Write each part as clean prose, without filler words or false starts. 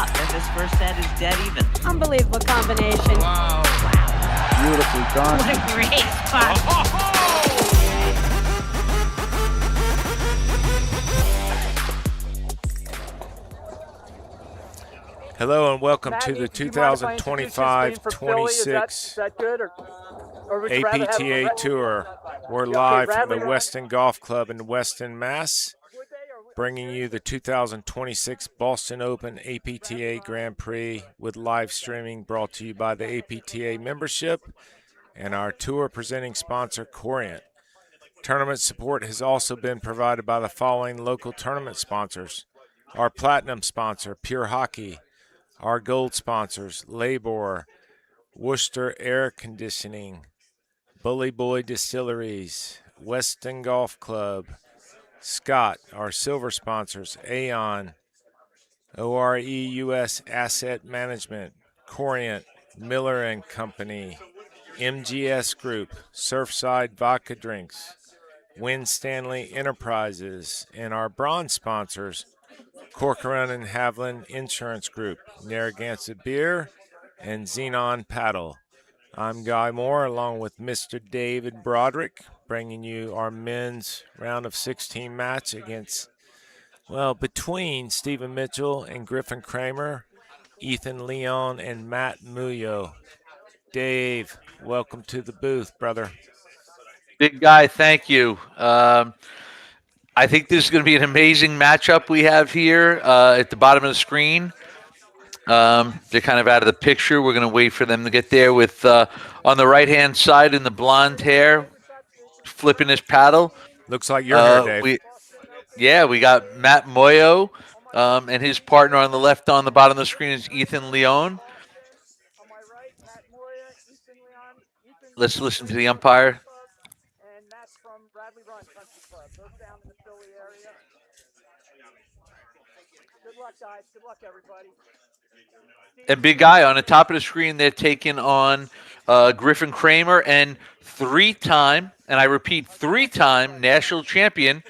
up, and this first set is dead even. Unbelievable combination. Wow. Beautifully done. What a great spot. Hello and welcome Matt, to the do you mind if I introduce you as being from Philly? Is 2025-26 that good, or would you rather have APTA Tour. We're live from the Weston Golf Club in Weston, Mass., bringing you the 2026 Boston Open APTA Grand Prix with live streaming brought to you by the APTA membership and our tour presenting sponsor, Corient. Tournament support has also been provided by the following local tournament sponsors. Our platinum sponsor, Pure Hockey. Our gold sponsors, Labor, Worcester Air Conditioning, Bully Boy Distilleries, Weston Golf Club, Scott. Our silver sponsors, Aon, OREUS Asset Management, Corient, Miller and Company, MGS Group, Surfside Vodka Drinks, Win Stanley Enterprises, and our bronze sponsors, Corcoran and Haviland Insurance Group, Narragansett Beer, and Xenon Paddle. I'm Guy Moore along with Mr. David Broderick, bringing you our men's round of 16 match between Stephen Mitchell and Griffin Cramer, Ethan Leon and Matt Muoio. Dave, welcome to the booth, brother. Big Guy, thank you. I think this is going to be an amazing matchup we have here at the bottom of the screen. They're kind of out of the picture. We're going to wait for them to get there with on the right-hand side in the blonde hair, flipping his paddle. Looks like your hair, Dave. We got Matt Muoio, and his partner on the left on the bottom of the screen is Ethan Leon. Let's listen to the umpire. And Matt's from Bradley Run Country Club. Both down in the Philly area. Good luck, guys. Good luck, everybody. And Big Guy, on the top of the screen, they're taking on Griffin Cramer and three-time, and I repeat, three-time national champion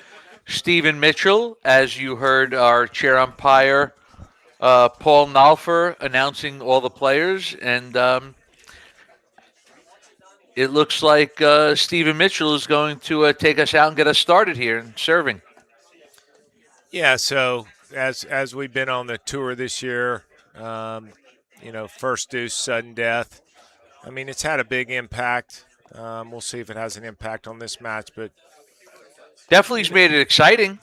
Stephen Mitchell, as you heard our chair umpire, Paul Nalfer, announcing all the players. And it looks like Stephen Mitchell is going to take us out and get us started here in serving. Yeah, so as we've been on the tour this year, first deuce, sudden death. I mean, it's had a big impact. We'll see if it has an impact on this match, but definitely has made it exciting.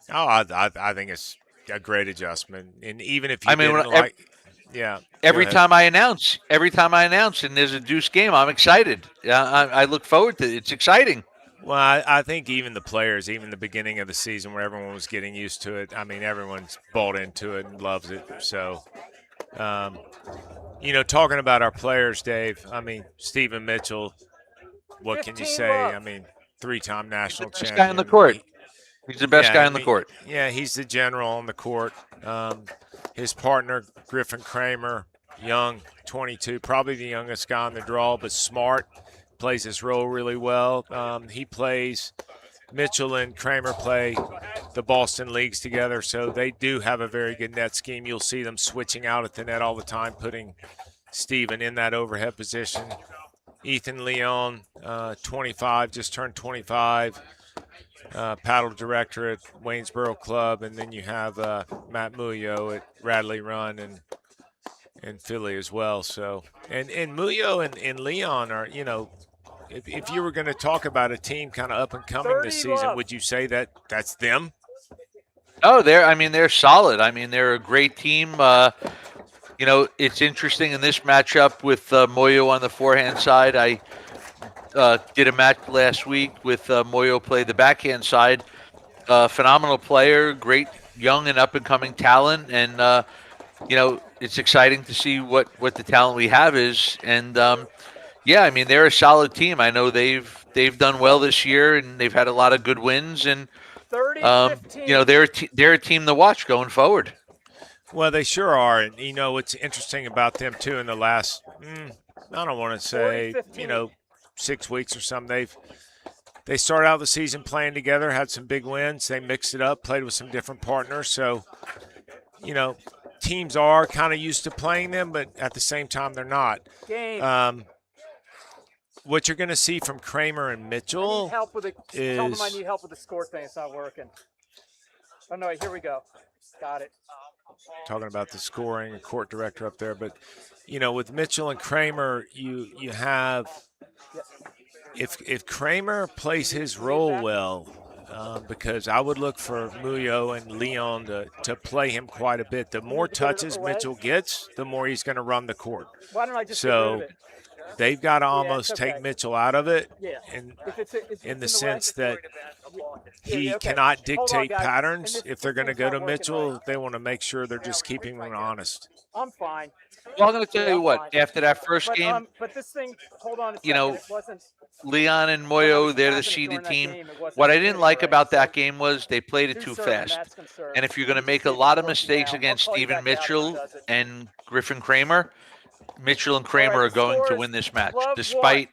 Oh, I think it's a great adjustment, and even if you every time I announce, and there's a deuce game, I'm excited. I look forward to it. It's exciting. Well, I think even the players, even the beginning of the season where everyone was getting used to it, I mean, everyone's bought into it and loves it. So, talking about our players, Dave, I mean, Stephen Mitchell, what can you say? I mean, three-time national champion. Best guy on the court. He's the best guy on the court. Yeah, he's the general on the court. His partner, Griffin Cramer, young, 22, probably the youngest guy on the draw, but smart, plays his role really well. Mitchell and Cramer play the Boston leagues together, so they do have a very good net scheme. You'll see them switching out at the net all the time, putting Stephen in that overhead position. Ethan Leon, 25, just turned 25, paddle director at Waynesboro Club, and then you have Matt Muoio at Radley Run and Philly as well. So, and Muoio and Leon are, if you were going to talk about a team kind of up and coming this season, would you say that that's them? Oh, they're solid. I mean, they're a great team. It's interesting in this matchup with Muoio on the forehand side. I did a match last week with Muoio play the backhand side. Phenomenal player, great young and up-and-coming talent. And, it's exciting to see what the talent we have is. And, they're a solid team. I know they've done well this year, and they've had a lot of good wins. And, they're a team to watch going forward. Well, they sure are. And, what's interesting about them, too, in the last, I don't want to say, 6 weeks or something, they started out the season playing together, had some big wins. They mixed it up, played with some different partners. So, teams are kind of used to playing them, but at the same time they're not. Game. What you're going to see from Cramer and I Mitchell need help with it. is Tell them I need help with the score thing. It's not working. Oh, no, here we go. Got it. talking about the scoring and court director up there, but with Mitchell and Cramer, you have if Cramer plays his role well, because I would look for Muoio and Leon to play him quite a bit. The more touches Mitchell gets, the more he's going to run the court. Why don't I just get rid of it? They've got to almost okay. take Mitchell out of it, Yeah. in the sense that he cannot dictate patterns. If they're going to go to Mitchell, they want to make sure they're just keeping him honest. I'm fine. Well, I'm going to tell you what. After that first game, But this thing, hold on a second. It wasn't. Leon and Muoio, they're the seeded team. What I didn't like about that game was they played it too fast. And if you're going to make a lot of mistakes against Stephen Mitchell and Griffin Cramer, Mitchell and Cramer are going to win this match, despite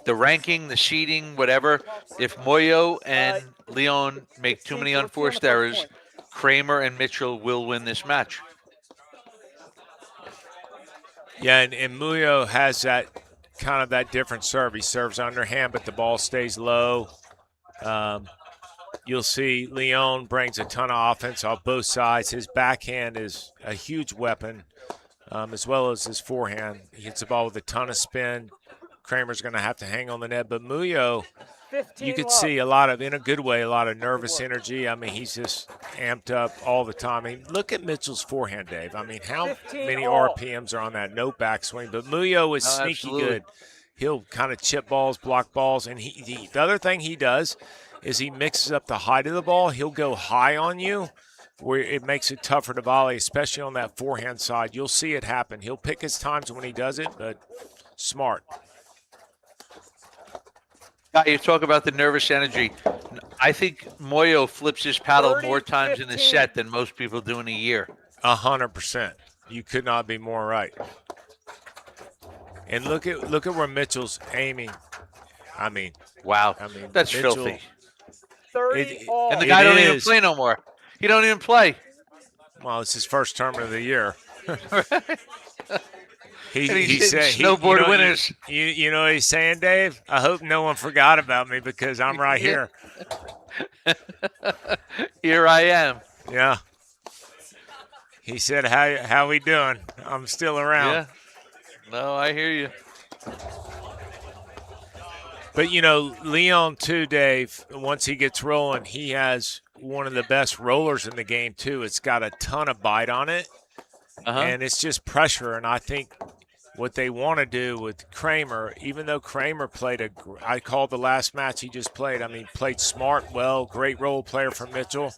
the ranking, the seeding, whatever. If Muoio and Leon make too many unforced errors, Cramer and Mitchell will win this match. Yeah, and Muoio has that kind of that different serve. He serves underhand, but the ball stays low. You'll see Leon brings a ton of offense on both sides. His backhand is a huge weapon, as well as his forehand. He hits the ball with a ton of spin. Cramer's going to have to hang on the net, but Muoio, you could see in a good way, a lot of nervous energy. I mean, he's just amped up all the time. I mean, look at Mitchell's forehand, Dave. I mean, how many RPMs are on that? No backswing, but Muoio is sneaky good. He'll kind of chip balls, block balls, and the other thing he does is he mixes up the height of the ball. He'll go high on you, where it makes it tougher to volley, especially on that forehand side. You'll see it happen. He'll pick his times when he does it, but smart. You talk about the nervous energy. I think Muoio flips his paddle more times in the set than most people do in a year. 100%. You could not be more right. And look at where Mitchell's aiming. I mean, wow. That's Mitchell, filthy. 30 all. And the guy don't even play no more. He don't even play. Well, it's his first tournament of the year. He said snowboard winners. You know what he's saying, Dave? I hope no one forgot about me because I'm right here. Here I am. Yeah. He said, how we doing? I'm still around. Yeah. No, I hear you. But, Leon, too, Dave, once he gets rolling, he has one of the best rollers in the game, too. It's got a ton of bite on it, and it's just pressure. And I think what they want to do with Cramer, even though Cramer played I called the last match he just played, played smart, well, great role player for Mitchell.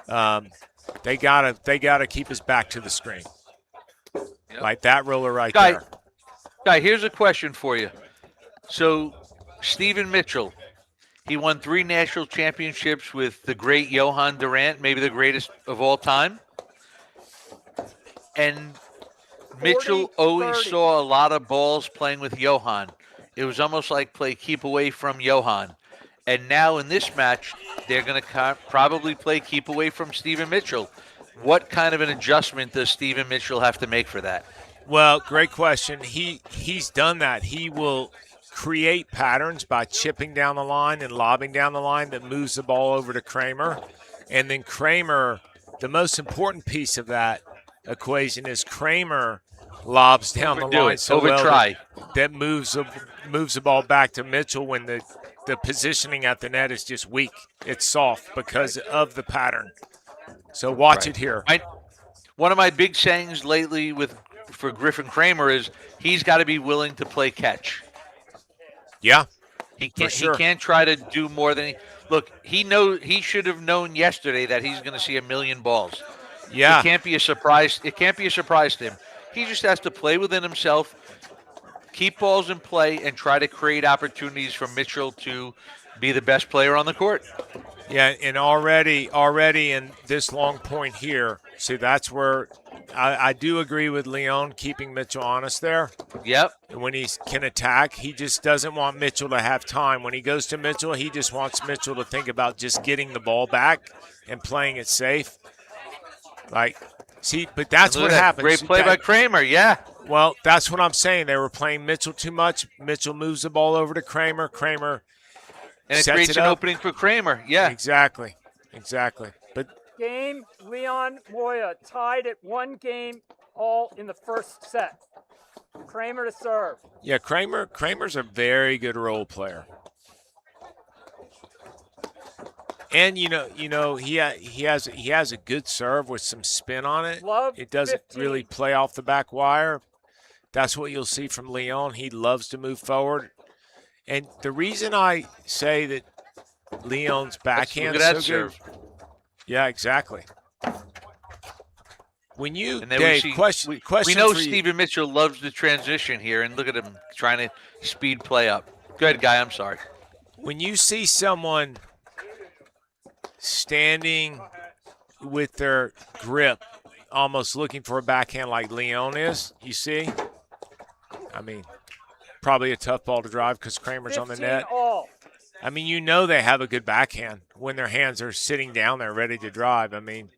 They gotta keep his back to the screen. Yep. Like that roller right there. Guy, here's a question for you. So, Stephen Mitchell, he won 3 national championships with the great Johan Durant, maybe the greatest of all time. And Mitchell always saw a lot of balls playing with Johan. It was almost like keep away from Johan. And now in this match, they're going to probably play keep away from Stephen Mitchell. What kind of an adjustment does Stephen Mitchell have to make for that? Well, great question. He's done that. He will create patterns by chipping down the line and lobbing down the line that moves the ball over to Cramer. And then Cramer, the most important piece of that equation is Cramer lobs down the line so well that moves the ball back to Mitchell when the positioning at the net is just weak. It's soft because of the pattern. So watch it here. One of my big sayings lately for Griffin Cramer is he's got to be willing to play catch. Yeah, he can't try to do more than he should have known yesterday that he's going to see 1 million balls. Yeah, it can't be a surprise. It can't be a surprise to him. He just has to play within himself, keep balls in play, and try to create opportunities for Mitchell to be the best player on the court. Yeah, and already in this long point here, see, that's where I do agree with Leon keeping Mitchell honest there. Yep. And when he can attack, he just doesn't want Mitchell to have time. When he goes to Mitchell, he just wants Mitchell to think about just getting the ball back and playing it safe. Like, See, but that's And look what at that. happens. Great play by Cramer. Yeah. Well, that's what I'm saying. They were playing Mitchell too much. Mitchell moves the ball over to Cramer. Cramer And it sets creates it an up. opening for Cramer. Yeah. Exactly. But Game, Leon Muoio tied at 1 game all in the first set. Cramer to serve. yeah, Cramer's a very good role player. And he has a good serve with some spin on it. Love It doesn't 15. really play off the back wire. That's what you'll see from Leon. He loves to move forward. And the reason I say that Leon's backhand Look at that is so good. serve. Yeah, exactly. When you, And then Dave, we question know for you. Stephen Mitchell loves the transition here, and look at him trying to speed play up. Go ahead, Guy. I'm sorry. When you see someone standing with their grip, almost looking for a backhand like Leon is, you see? I mean, probably a tough ball to drive because Cramer's on the 15 net. all. I mean, you know they have a good backhand when their hands are sitting down there ready to drive. I mean,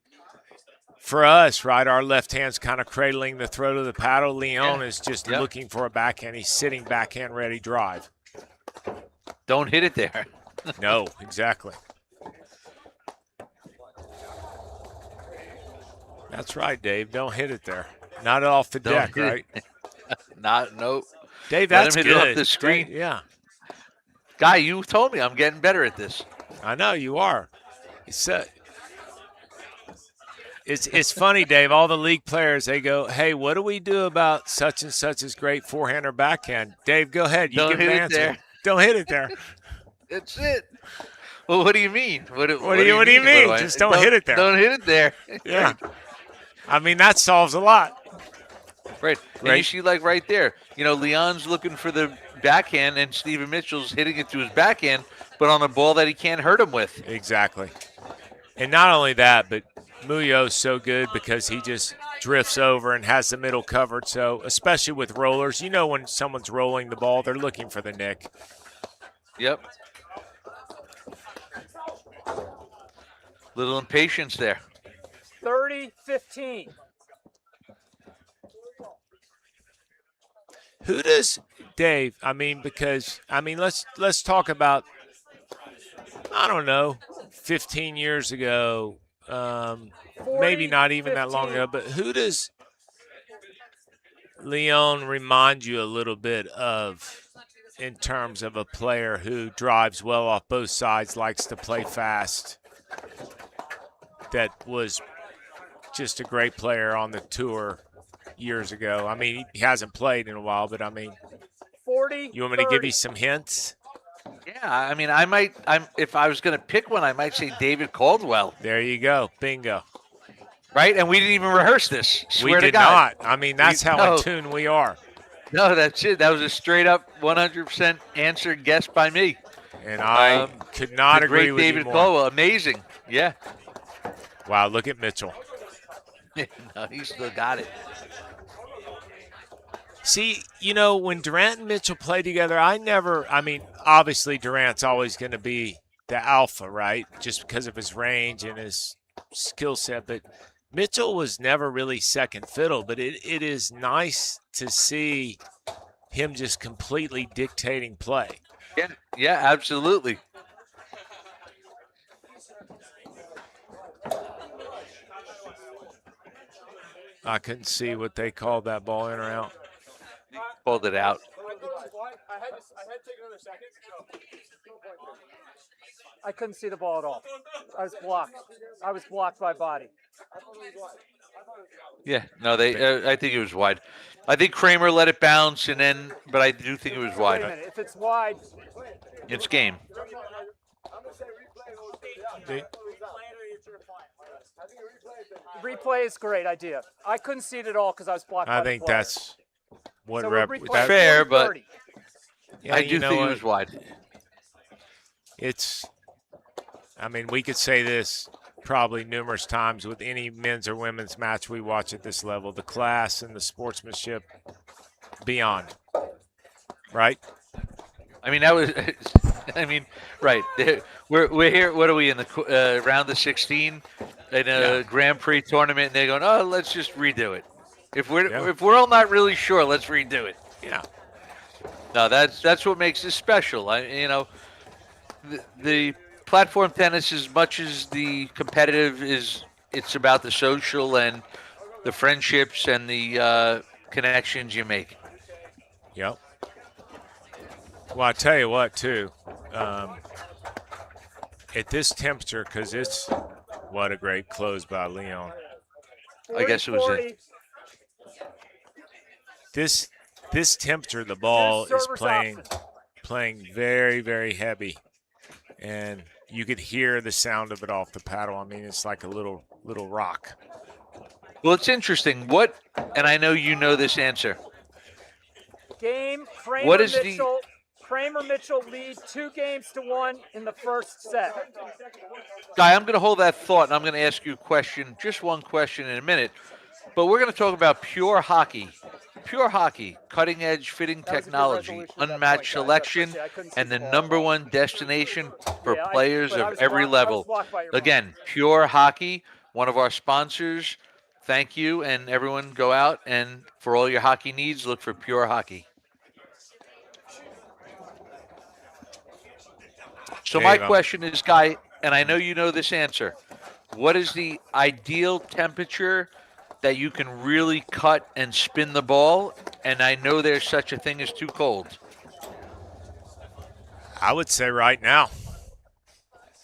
for us, right, our left hand's kind of cradling the throat of the paddle. Leon is just looking for a backhand. He's sitting backhand ready drive. Don't hit it there. No, exactly. That's right, Dave. Don't hit it there. Not off the Don't deck, hit it. right? Nope. Dave, Let that's him good. hit it off the screen. Dave, yeah, Guy, you told me I'm getting better at this. I know you are. It's funny, Dave. All the league players, they go, "Hey, what do we do about such and such's great forehand or backhand?" Dave, go ahead. You Don't give an hit it answer. there. Don't hit it there. That's it. Well, what do you mean? What do you mean? What do I- Just don't hit it there. Don't hit it there. Yeah. I mean, that solves a lot. Right. And you see, like right there, Leon's looking for the backhand, and Stephen Mitchell's hitting it to his backhand, but on a ball that he can't hurt him with. Exactly. And not only that, but Muoio's so good because he just drifts over and has the middle covered. So, especially with rollers, when someone's rolling the ball, they're looking for the nick. Yep. Little impatience there. 30-15. Who does Dave? Let's talk about. I don't know, 15 years ago, maybe not even that long ago. But who does Leon remind you a little bit of in terms of a player who drives well off both sides, likes to play fast? That was just a great player on the tour years ago. I mean, he hasn't played in a while, but 40. You want me to give you some hints? Yeah, I mean, if I was going to pick one, I might say David Caldwell. There you go. Bingo. Right? And we didn't even rehearse this. We Swear to did God. not. I mean, that's how in tune we are. No, that's it. That was a straight up 100% answer guess by me. And I could not agree great with David you more. Caldwell. Amazing. Yeah. Wow, look at Mitchell. No, he still got it. See, when Durant and Mitchell play together, obviously Durant's always going to be the alpha, right? Just because of his range and his skill set. But Mitchell was never really second fiddle. But it is nice to see him just completely dictating play. Yeah, absolutely. I couldn't see what they called that ball in or out. Pulled it out. I couldn't see the ball at all. I was blocked. I was blocked by body. Yeah, no, I think it was wide. I think Cramer let it bounce, but I do think it was Wait a wide. minute. If it's wide, It's game. replay is a great idea. I couldn't see it at all because I was blocked by I the think player. that's what So that, fair, but 40. yeah, I do think it was wide. We could say this probably numerous times with any men's or women's match we watch at this level. The class and the sportsmanship beyond. Right? I mean, that was. Right. We're here. What are we in the round of 16? in a Grand Prix tournament, and they're going, "Oh, let's just redo it." If Yeah. we're all not really sure, let's redo it. Yeah. No, that's what makes this special. The platform tennis, as much as the competitive is, it's about the social and the friendships and the connections you make. Yep. Well, I tell you what, too. At this temperature, because it's what a great close by Leon. I guess it was 40. This temperature, the ball is Server's playing very, very heavy, and you could hear the sound of it off the paddle. I mean, it's like a little rock. Well, it's interesting. And I know you know this answer. Game, Cramer What is Mitchell. Cramer Mitchell lead 2-1 in the first set. Guy, I'm going to hold that thought, and I'm going to ask you a question, just one question in a minute. But we're going to talk about pure hockey. Pure hockey, cutting-edge fitting technology, unmatched selection, and the #1 destination for players of every level. Again, Pure Hockey, one of our sponsors. Thank you, and everyone go out, and for all your hockey needs, look for Pure Hockey. So my question is, Guy, and I know you know this answer, what is the ideal temperature that you can really cut and spin the ball? And I know there's such a thing as too cold. I would say right now.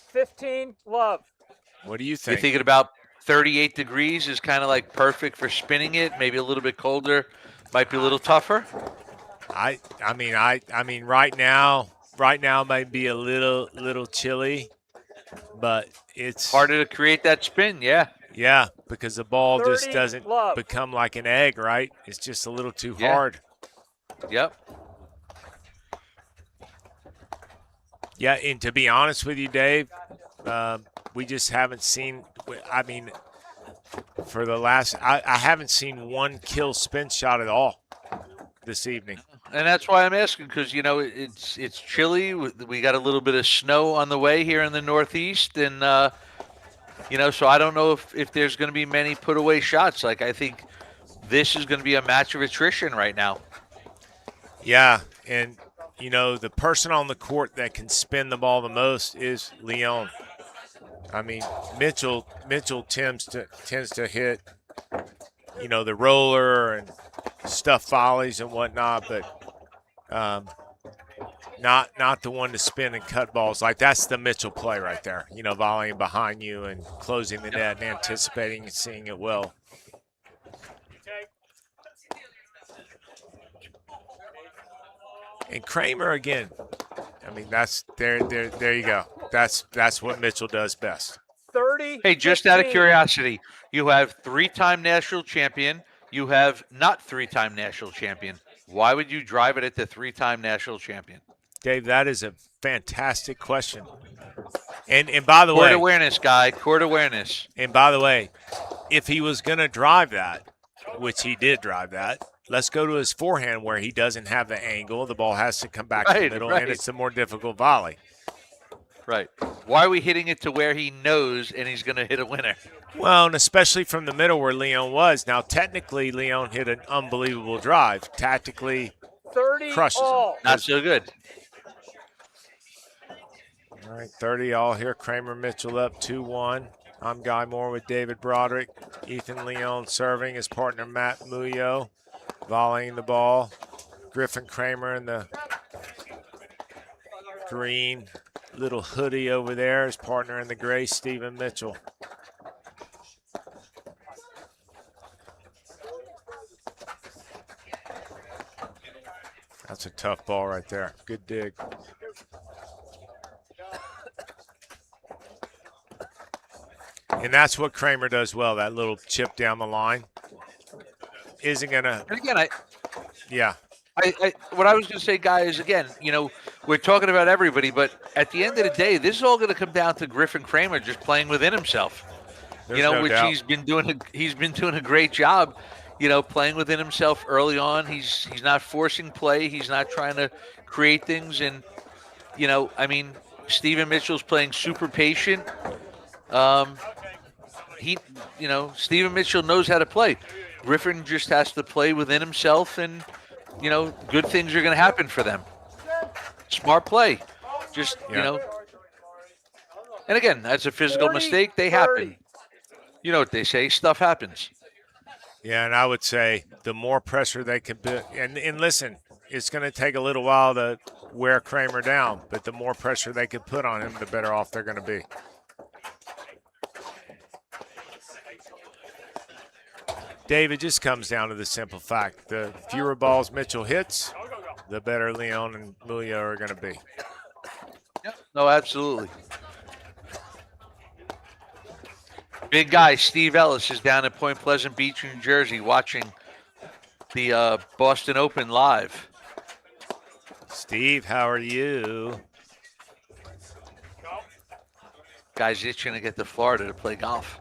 15, love. What do you think? You're thinking about 38 degrees is kind of like perfect for spinning it, maybe a little bit colder, might be a little tougher? I mean right now might be a little chilly, but it's harder to create that spin, yeah. Yeah, because the ball just 30, doesn't love. become like an egg, right? It's just a little too hard. Yep. Yeah, and to be honest with you, Dave, we just haven't seen – I mean, for the last – I haven't seen one kill spin shot at all this evening. And that's why I'm asking, because, you know, it's chilly. We got a little bit of snow on the way here in the Northeast, and you know, so I don't know if there's going to be many put-away shots. Like, I think this is going to be a match of attrition right now. Yeah, and, you know, the person on the court that can spin the ball the most is Leon. I mean, Mitchell tends to hit, you know, the roller and stuff volleys and whatnot, but not the one to spin and cut balls. Like, that's the Mitchell play right there. You know, volleying behind you and closing the net and anticipating and seeing it well. And Cramer again. I mean, that's there you go. That's what Mitchell does best. 30. Hey, just 15. out of curiosity, you have 3-time national champion. You have not 3-time national champion. Why would you drive it at the 3-time national champion? Dave, that is a fantastic question. And by the way, court awareness, Guy. Court awareness. And by the way, if he was going to drive that, which he did drive that, let's go to his forehand where he doesn't have the angle. The ball has to come back to the middle, and it's a more difficult volley. Right. Why are we hitting it to where he knows and he's going to hit a winner? Well, and especially from the middle where Leon was. Now, technically, Leon hit an unbelievable drive. Tactically, 30 crushes all. him. Not so good. All right, 30 all here. Cramer Mitchell up 2-1. I'm Guy Moore with David Broderick. Ethan Leon serving. His partner, Matt Muoio, volleying the ball. Griffin Cramer in the green little hoodie over there. His partner in the gray, Stephen Mitchell. That's a tough ball right there. Good dig. And that's what Cramer does well, that little chip down the line. Isn't going to – And again, yeah. What I was going to say, Guy, is, again, you know, we're talking about everybody, but at the end of the day, this is all going to come down to Griffin Cramer just playing within himself. There's you know, no which doubt. he's been doing a great job, you know, playing within himself early on. He's not forcing play. He's not trying to create things. And, you know, I mean, Stephen Mitchell's playing super patient. Stephen Mitchell knows how to play. Griffin just has to play within himself, and good things are going to happen for them. Smart play, just And again, that's a physical mistake. They happen. You know what they say? Stuff happens. Yeah, and I would say the more pressure they can put, and listen, it's going to take a little while to wear Cramer down, but the more pressure they can put on him, the better off they're going to be. Dave, it just comes down to the simple fact: the fewer balls Mitchell hits, the better Leon and Muoio are going to be. Yep. No, absolutely. Big guy Steve Ellis is down at Point Pleasant Beach, New Jersey, watching the Boston Open live. Steve, how are you? Guy's itching to get to Florida to play golf.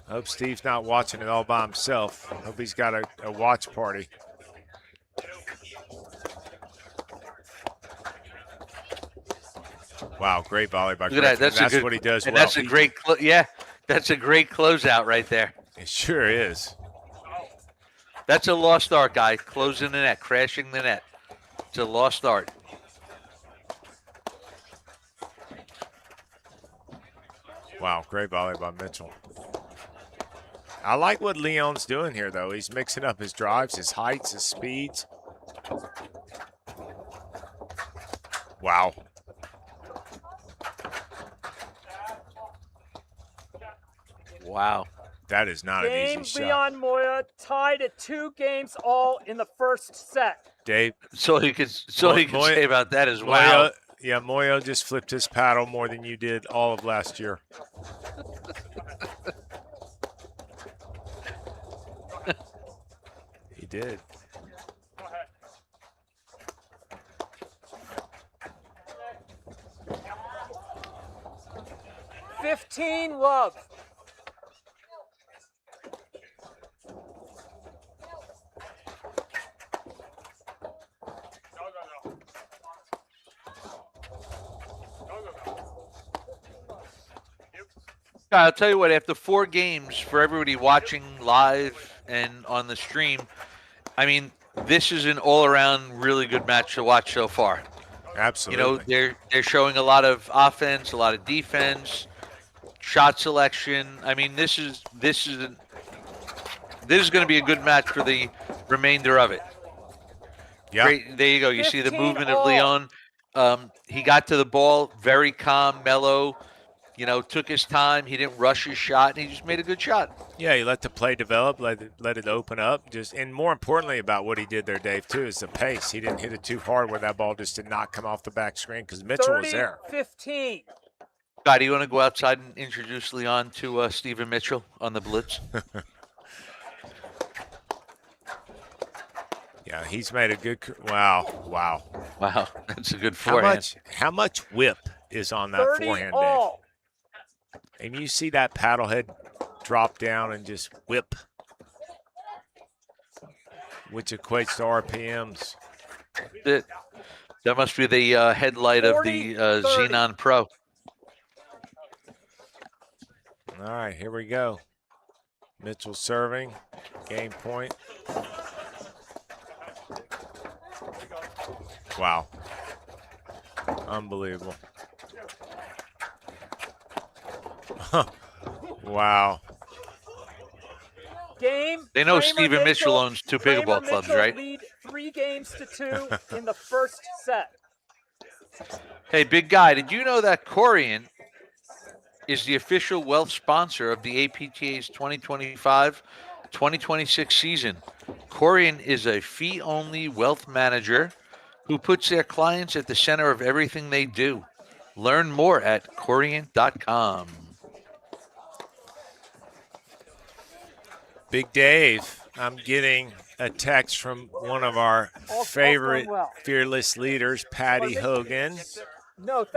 Hope Steve's not watching it all by himself. Hope he's got a watch party. Wow, great volley by Griffin. That's what he does well. That's a great, that's a great closeout right there. It sure is. That's a lost art, guy. Closing the net, crashing the net. It's a lost art. Wow, great volley by Mitchell. I like what Leon's doing here, though. He's mixing up his drives, his heights, his speeds. Wow. Wow. That is not an easy shot. Leon Muoio tied at 2 games all in the first set. Dave. So he can say about that as well. Yeah, Muoio just flipped his paddle more than you did all of last year. He did. 15 love. I'll tell you what, after 4 games, for everybody watching live and on the stream, I mean, this is an all-around really good match to watch so far. Absolutely. They're showing a lot of offense, a lot of defense, shot selection. I mean, this is going to be a good match for the remainder of it. Yeah. Great. There you go. You see the movement of Leon. He got to the ball very calm, mellow. Took his time. He didn't rush his shot, and he just made a good shot. Yeah, he let the play develop, let it open up. And more importantly about what he did there, Dave, too, is the pace. He didn't hit it too hard where that ball just did not come off the back screen because Mitchell was there. 15. Scott, do you want to go outside and introduce Leon to Stephen Mitchell on the blitz? Yeah, he's made a good – wow. Wow, that's a good forehand. How much whip is on that forehand, Dave? And you see that paddle head drop down and just whip, which equates to RPMs. That must be the headlight of the Xenon Pro. All right, here we go. Mitchell serving, game point. Wow. Unbelievable. Wow. They know Stephen Mitchell owns 2 pickleball clubs, right? Lead 3 games to 2 in the first set. Hey, big guy, did you know that Corian is the official wealth sponsor of the APTA's 2025-2026 season? Corian is a fee-only wealth manager who puts their clients at the center of everything they do. Learn more at Corian.com. Big Dave, I'm getting a text from one of our favorite fearless leaders, Patty Hogan,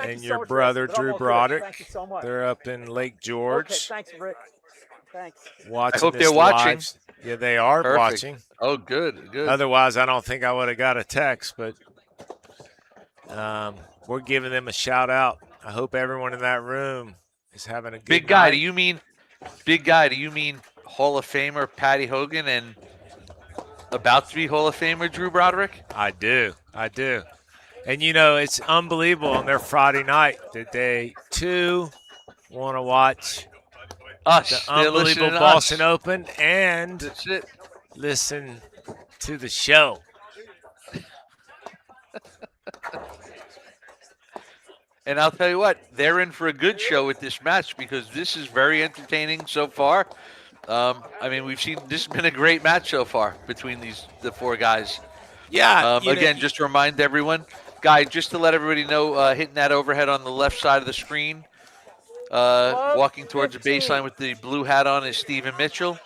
and your brother, Drew Broderick. Thank you so much. They're up in Lake George. Okay, thanks, Rick. Thanks. I hope they're watching. Yeah, they are watching. Oh, good. Otherwise, I don't think I would have got a text, but we're giving them a shout out. I hope everyone in that room is having a good Big guy, night. Big guy, do you mean Hall of Famer Patty Hogan and about to be Hall of Famer Drew Broderick? I do. And, it's unbelievable on their Friday night that they, too, want to watch the Us. They're unbelievable listening to Boston us. Open and That's it. listen to the show. And I'll tell you what, they're in for a good show with this match because this is very entertaining so far. We've seen this has been a great match so far between the four guys. Yeah. Again, just to remind everyone, Guy, just to let everybody know, hitting that overhead on the left side of the screen, walking towards the baseline with the blue hat on is Stephen Mitchell.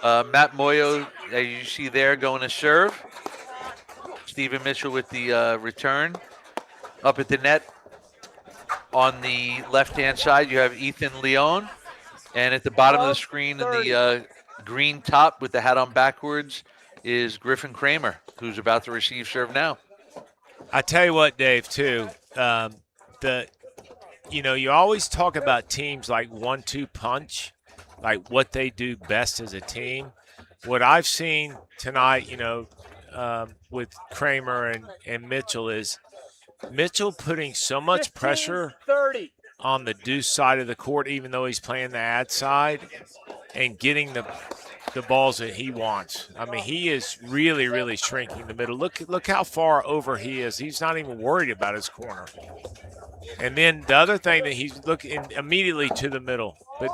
Matt Muoio, as you see there, going to serve. Stephen Mitchell with the return. Up at the net on the left-hand side, you have Ethan Leone. And at the bottom of the screen in the green top with the hat on backwards is Griffin Cramer, who's about to receive serve now. I tell you what, Dave, too, you always talk about teams like 1-2 punch, like what they do best as a team. What I've seen tonight, with Cramer and Mitchell is Mitchell putting so much pressure on the deuce side of the court, even though he's playing the ad side, and getting the balls that he wants. I mean, he is really, really shrinking the middle. Look how far over he is. He's not even worried about his corner. And then the other thing that he's looking immediately to the middle, but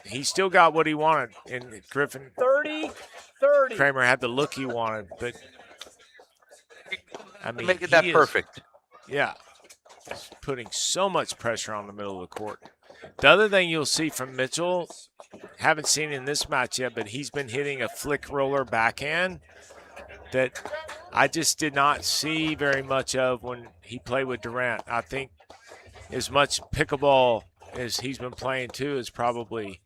he still got what he wanted. And Griffin 30. Cramer had the look he wanted, but Making that perfect. Yeah. He's putting so much pressure on the middle of the court. The other thing you'll see from Mitchell, haven't seen in this match yet, but he's been hitting a flick roller backhand that I just did not see very much of when he played with Durant. I think as much pickleball as he's been playing too has probably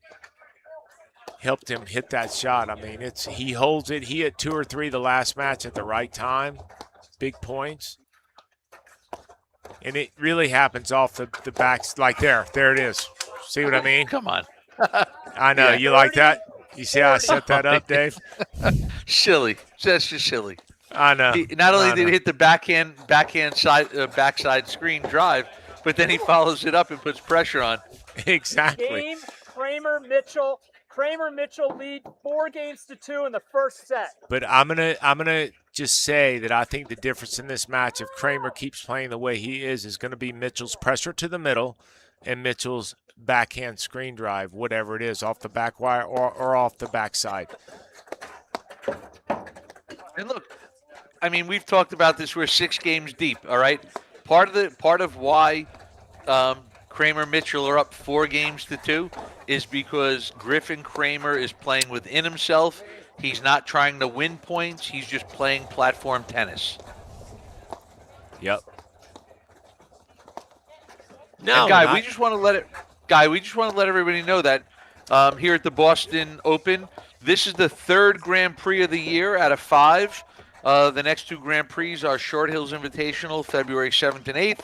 helped him hit that shot. I mean, he holds it. He hit 2 or 3 the last match at the right time, big points. And it really happens off the backs. Like there it is. See what I mean? Come on. I know. Yeah. You like that? You see how I set that up, Dave? Silly. That's just silly. I know. Not only did he hit the backside screen drive, but then he follows it up and puts pressure on. Exactly. Game, Cramer Mitchell lead 4-2 in the first set. But I'm gonna just say that I think the difference in this match, if Cramer keeps playing the way he is going to be Mitchell's pressure to the middle and Mitchell's backhand screen drive, whatever it is, off the back wire or off the backside. And look, I mean, we've talked about this. We're 6 games deep. All right. Part of why Cramer Mitchell are up 4-2 is because Griffin Cramer is playing within himself. He's not trying to win points. He's just playing platform tennis. Yep. No, we just want to let everybody know that here at the Boston Open, this is the 3rd Grand Prix of the year out of 5. The next 2 Grand Prix are Short Hills Invitational, February 7th and 8th.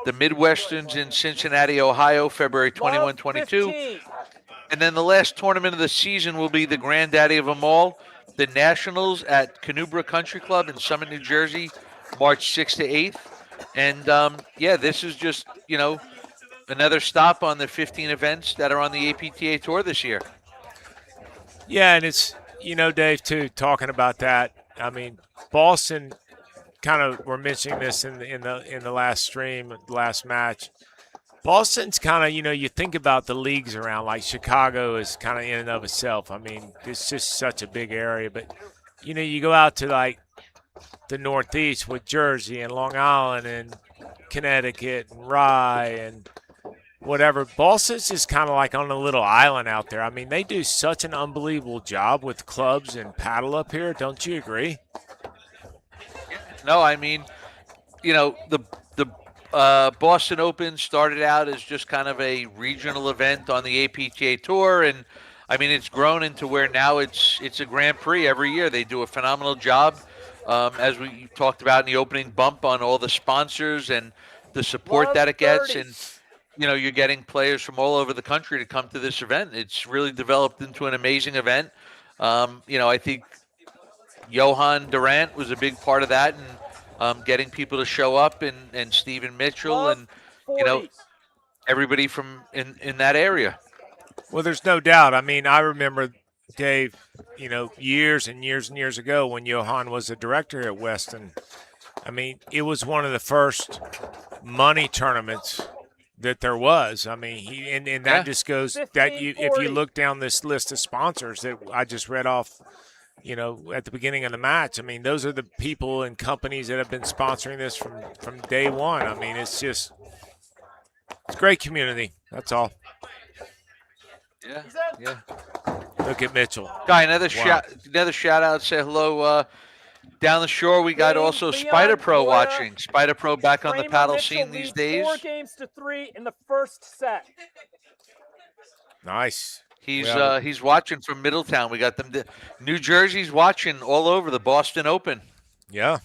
The Midwesterns in Cincinnati, Ohio, February 21, 22. And then the last tournament of the season will be the granddaddy of them all, the Nationals at Canubra Country Club in Summit, New Jersey, March 6th to 8th. And, this is just, another stop on the 15 events that are on the APTA Tour this year. Yeah, and it's, Dave, too, talking about that. I mean, Boston, kind of, we're mentioning this in the last stream, last match. Boston's kind of, you think about the leagues around, like Chicago is kind of in and of itself. I mean, it's just such a big area. But, you go out to, like, the Northeast with Jersey and Long Island and Connecticut and Rye and whatever. Boston's just kind of like on a little island out there. I mean, they do such an unbelievable job with clubs and paddle up here. Don't you agree? No, I mean, the Boston Open started out as just kind of a regional event on the APTA Tour, and I mean it's grown into where now it's a Grand Prix every year. They do a phenomenal job, as we talked about in the opening bump, on all the sponsors and the support that it gets. And you're getting players from all over the country to come to this event. It's really developed into an amazing event. I think Johan Durant was a big part of that, and getting people to show up, and Stephen Mitchell, Love and 40. everybody from in that area. Well, there's no doubt. I mean, I remember, Dave, years and years and years ago when Johan was a director at Weston. I mean, it was one of the first money tournaments that there was. I mean, that just goes that if you look down this list of sponsors that I just read off, at the beginning of the match, I mean, those are the people and companies that have been sponsoring this from day one. I mean, it's great community. That's all. Yeah. Look at Mitchell. Guy, another shout out. Say hello. Down the shore, we got also Spider Pro watching. Spider Pro back on the paddle scene these days. 4-3 in the first set. Nice. He's watching from Middletown. We got them. New Jersey's watching all over the Boston Open. Yeah.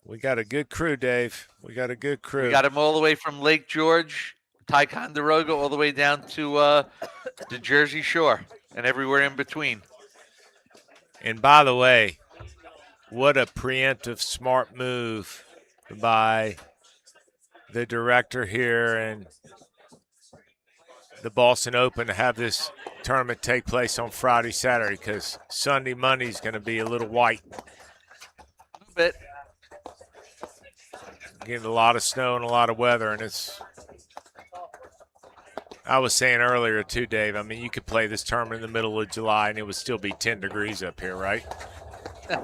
We got a good crew, Dave. We got a good crew. We got them all the way from Lake George, Ticonderoga, all the way down to the Jersey Shore and everywhere in between. And by the way, what a preemptive, smart move by the director here and the Boston Open to have this tournament take place on Friday, Saturday, because Sunday, Monday is going to be a little white. A bit. Getting a lot of snow and a lot of weather, and I was saying earlier too, Dave, I mean, you could play this tournament in the middle of July and it would still be 10 degrees up here, right?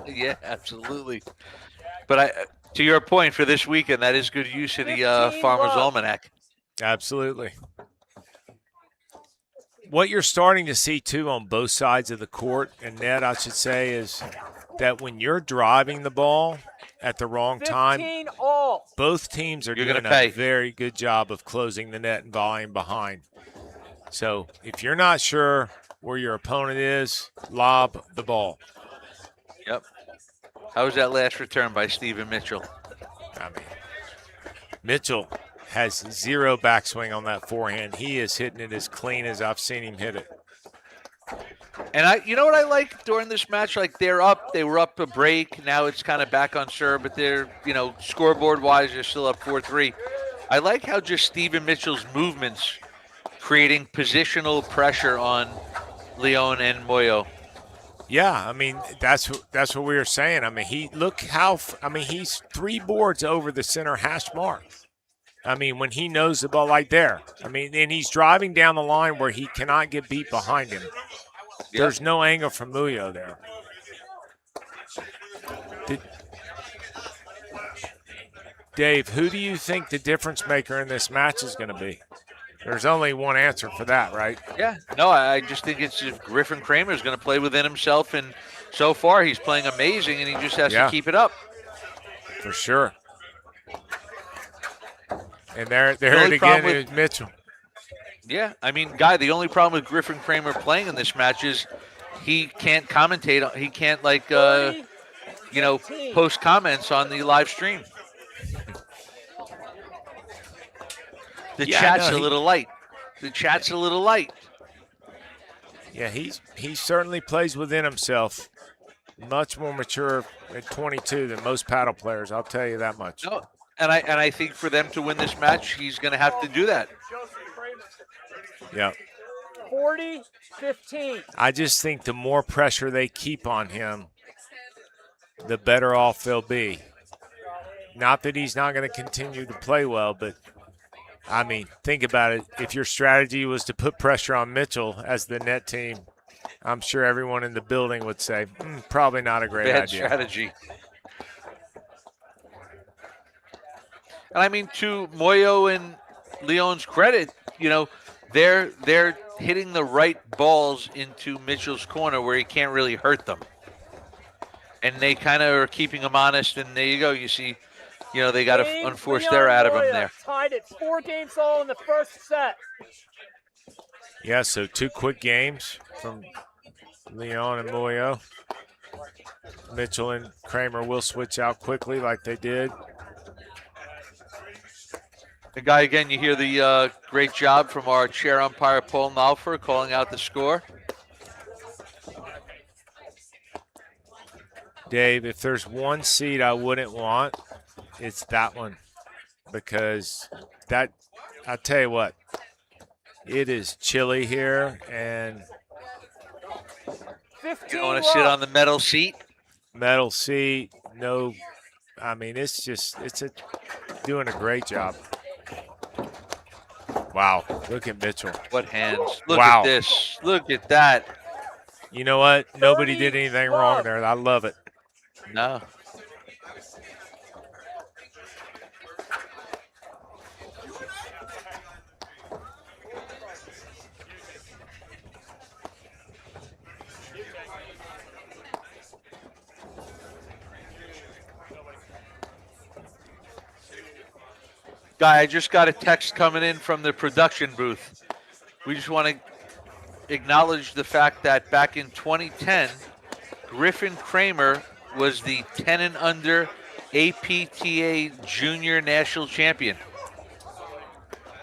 Yeah, absolutely. But to your point, for this weekend, that is good use of the Farmer's Almanac. Absolutely. What you're starting to see, too, on both sides of the court, and net, I should say, is that when you're driving the ball at the wrong time, both teams are doing a very good job of closing the net and volleying behind. So if you're not sure where your opponent is, lob the ball. Yep. How was that last return by Stephen Mitchell? I mean, Mitchell has zero backswing on that forehand. He is hitting it as clean as I've seen him hit it. And you know what I like during this match? Like they were up a break. Now it's kind of back on serve, but they're, scoreboard wise, they're still up 4-3. I like how just Stephen Mitchell's movements creating positional pressure on Leon and Muoio. Yeah, I mean, that's what we were saying. I mean, he's 3 boards over the center hash mark. I mean, when he knows the ball right there. I mean, and he's driving down the line where he cannot get beat behind him. Yep. There's no angle from Muoio there. Dave, who do you think the difference maker in this match is going to be? There's only one answer for that, right? Yeah. No, I just think it's if Griffin Cramer is going to play within himself, and so far he's playing amazing, and he just has to keep it up. For sure. And there it again is Mitchell. Yeah, I mean, Guy, the only problem with Griffin Cramer playing in this match is he can't commentate. He can't, post comments on the live stream. The chat's a little light. Yeah, he certainly plays within himself. Much more mature at 22 than most paddle players, I'll tell you that much. No, and I think for them to win this match, he's going to have to do that. Yeah. 40-15. I just think the more pressure they keep on him, the better off they'll be. Not that he's not going to continue to play well, but, I mean, think about it. If your strategy was to put pressure on Mitchell as the net team, I'm sure everyone in the building would say, probably not a great idea. Bad strategy. And I mean, to Muoio and Leon's credit, they're hitting the right balls into Mitchell's corner where he can't really hurt them. And they kind of are keeping him honest, and there you go. You see, they got to unforce their out of him there. Tied at 4-all in the first set. Yeah, so 2 quick games from Leon and Muoio. Mitchell and Cramer will switch out quickly like they did. The guy again, you hear the great job from our chair umpire, Paul Nalfer, calling out the score. Dave, if there's one seat I wouldn't want, it's that one. Because that, I'll tell you what, it is chilly here, and 15 You don't want to sit on the metal seat? metal seat, no, I mean, it's doing a great job. Wow, look at Mitchell. What hands? Look Wow. at this. Look at that. You know what? Nobody did 30 anything love. wrong there. I love it. No. Guy, I just got a text coming in from the production booth. We just want to acknowledge the fact that back in 2010, Griffin Cramer was the 10 and under APTA Junior National Champion.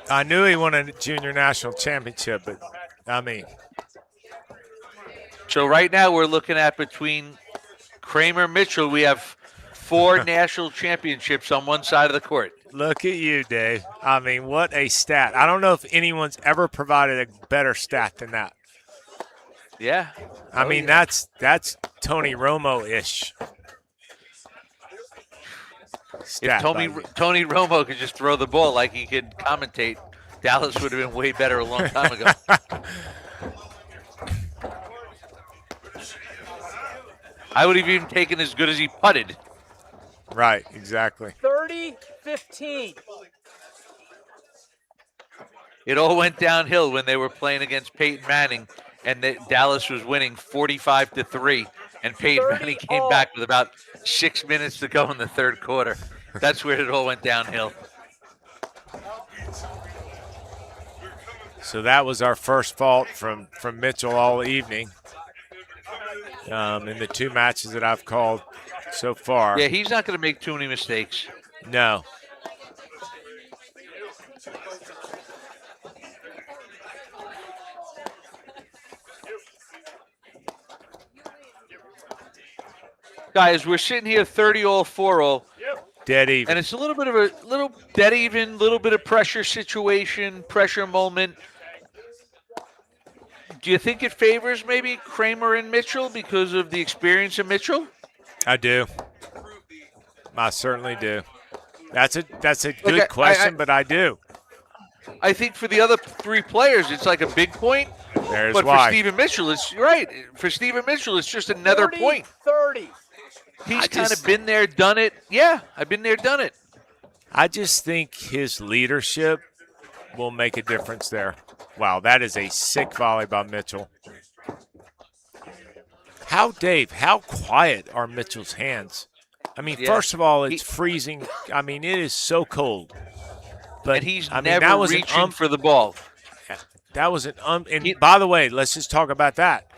I knew he won a junior national championship, but I mean, So right now we're looking at between Cramer Mitchell, we have 4 national championships on one side of the court. look at you, Dave. I mean, what a stat. I don't know if anyone's ever provided a better stat than that. Yeah. I mean, that's Tony Romo-ish. If Stat Tony by me. Tony Romo could just throw the ball like he could commentate, Dallas would have been way better a long time ago. I would have even taken as good as he putted. Right, exactly. 30-15. It all went downhill when they were playing against Peyton Manning, and Dallas was winning 45-3, and Peyton Manning came back with about 6 minutes to go in the third quarter. That's where it all went downhill. So that was our first fault from Mitchell all evening in the 2 matches that I've called so far. Yeah, he's not going to make too many mistakes. No. Guys, we're sitting here 30-all, 4-all. Dead even. And it's a little bit of a little dead even, little bit of pressure situation, pressure moment. Do you think it favors maybe Cramer and Mitchell because of the experience of Mitchell? I do. I certainly do. That's a good question, but I do. I think for the other 3 players, it's like a big point. There's but why. for Stephen Mitchell, it's right. For Stephen Mitchell, it's just another point. 30. He's kind of been there, done it. Yeah, I've been there, done it. I just think his leadership will make a difference there. Wow, that is a sick volley by Mitchell. How quiet are Mitchell's hands? I mean, Yeah. first of all, it's freezing. I mean, it is so cold. But And he's I mean, never that was reaching for the ball. That was and by the way, let's just talk about that.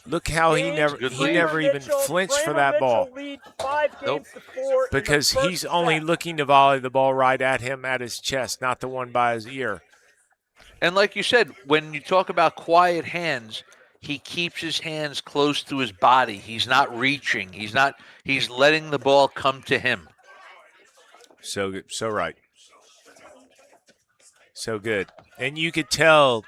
Look how he never even flinched for that ball. Nope. Because he's only looking to volley the ball right at him at his chest, not the one by his ear. And like you said, when you talk about quiet hands, he keeps his hands close to his body. He's not reaching. He's letting the ball come to him. So good. So right. So good. And you could tell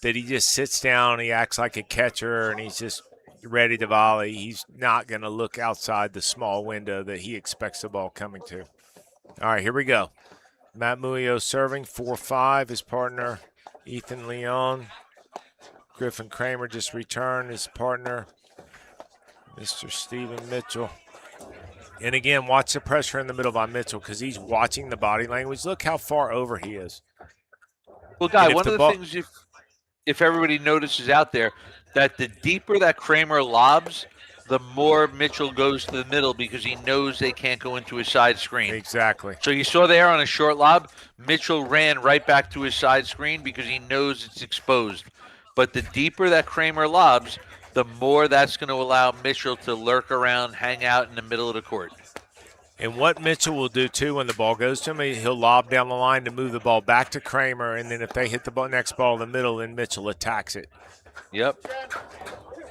that he just sits down, he acts like a catcher, and he's just ready to volley. He's not going to look outside the small window that he expects the ball coming to. All right, here we go. Matt Muoio serving, 4-5. His partner, Ethan Leon. Griffin Cramer just returned. His partner, Mr. Stephen Mitchell. And again, watch the pressure in the middle by Mitchell because he's watching the body language. Look how far over he is. Well, Guy, one of the things, if everybody notices out there, that the deeper that Cramer lobs, the more Mitchell goes to the middle because he knows they can't go into his side screen. Exactly. So you saw there on a short lob, Mitchell ran right back to his side screen because he knows it's exposed. But the deeper that Cramer lobs, the more that's going to allow Mitchell to lurk around, hang out in the middle of the court. And what Mitchell will do, too, when the ball goes to him, he'll lob down the line to move the ball back to Cramer, and then if they hit the next ball in the middle, then Mitchell attacks it. Yep.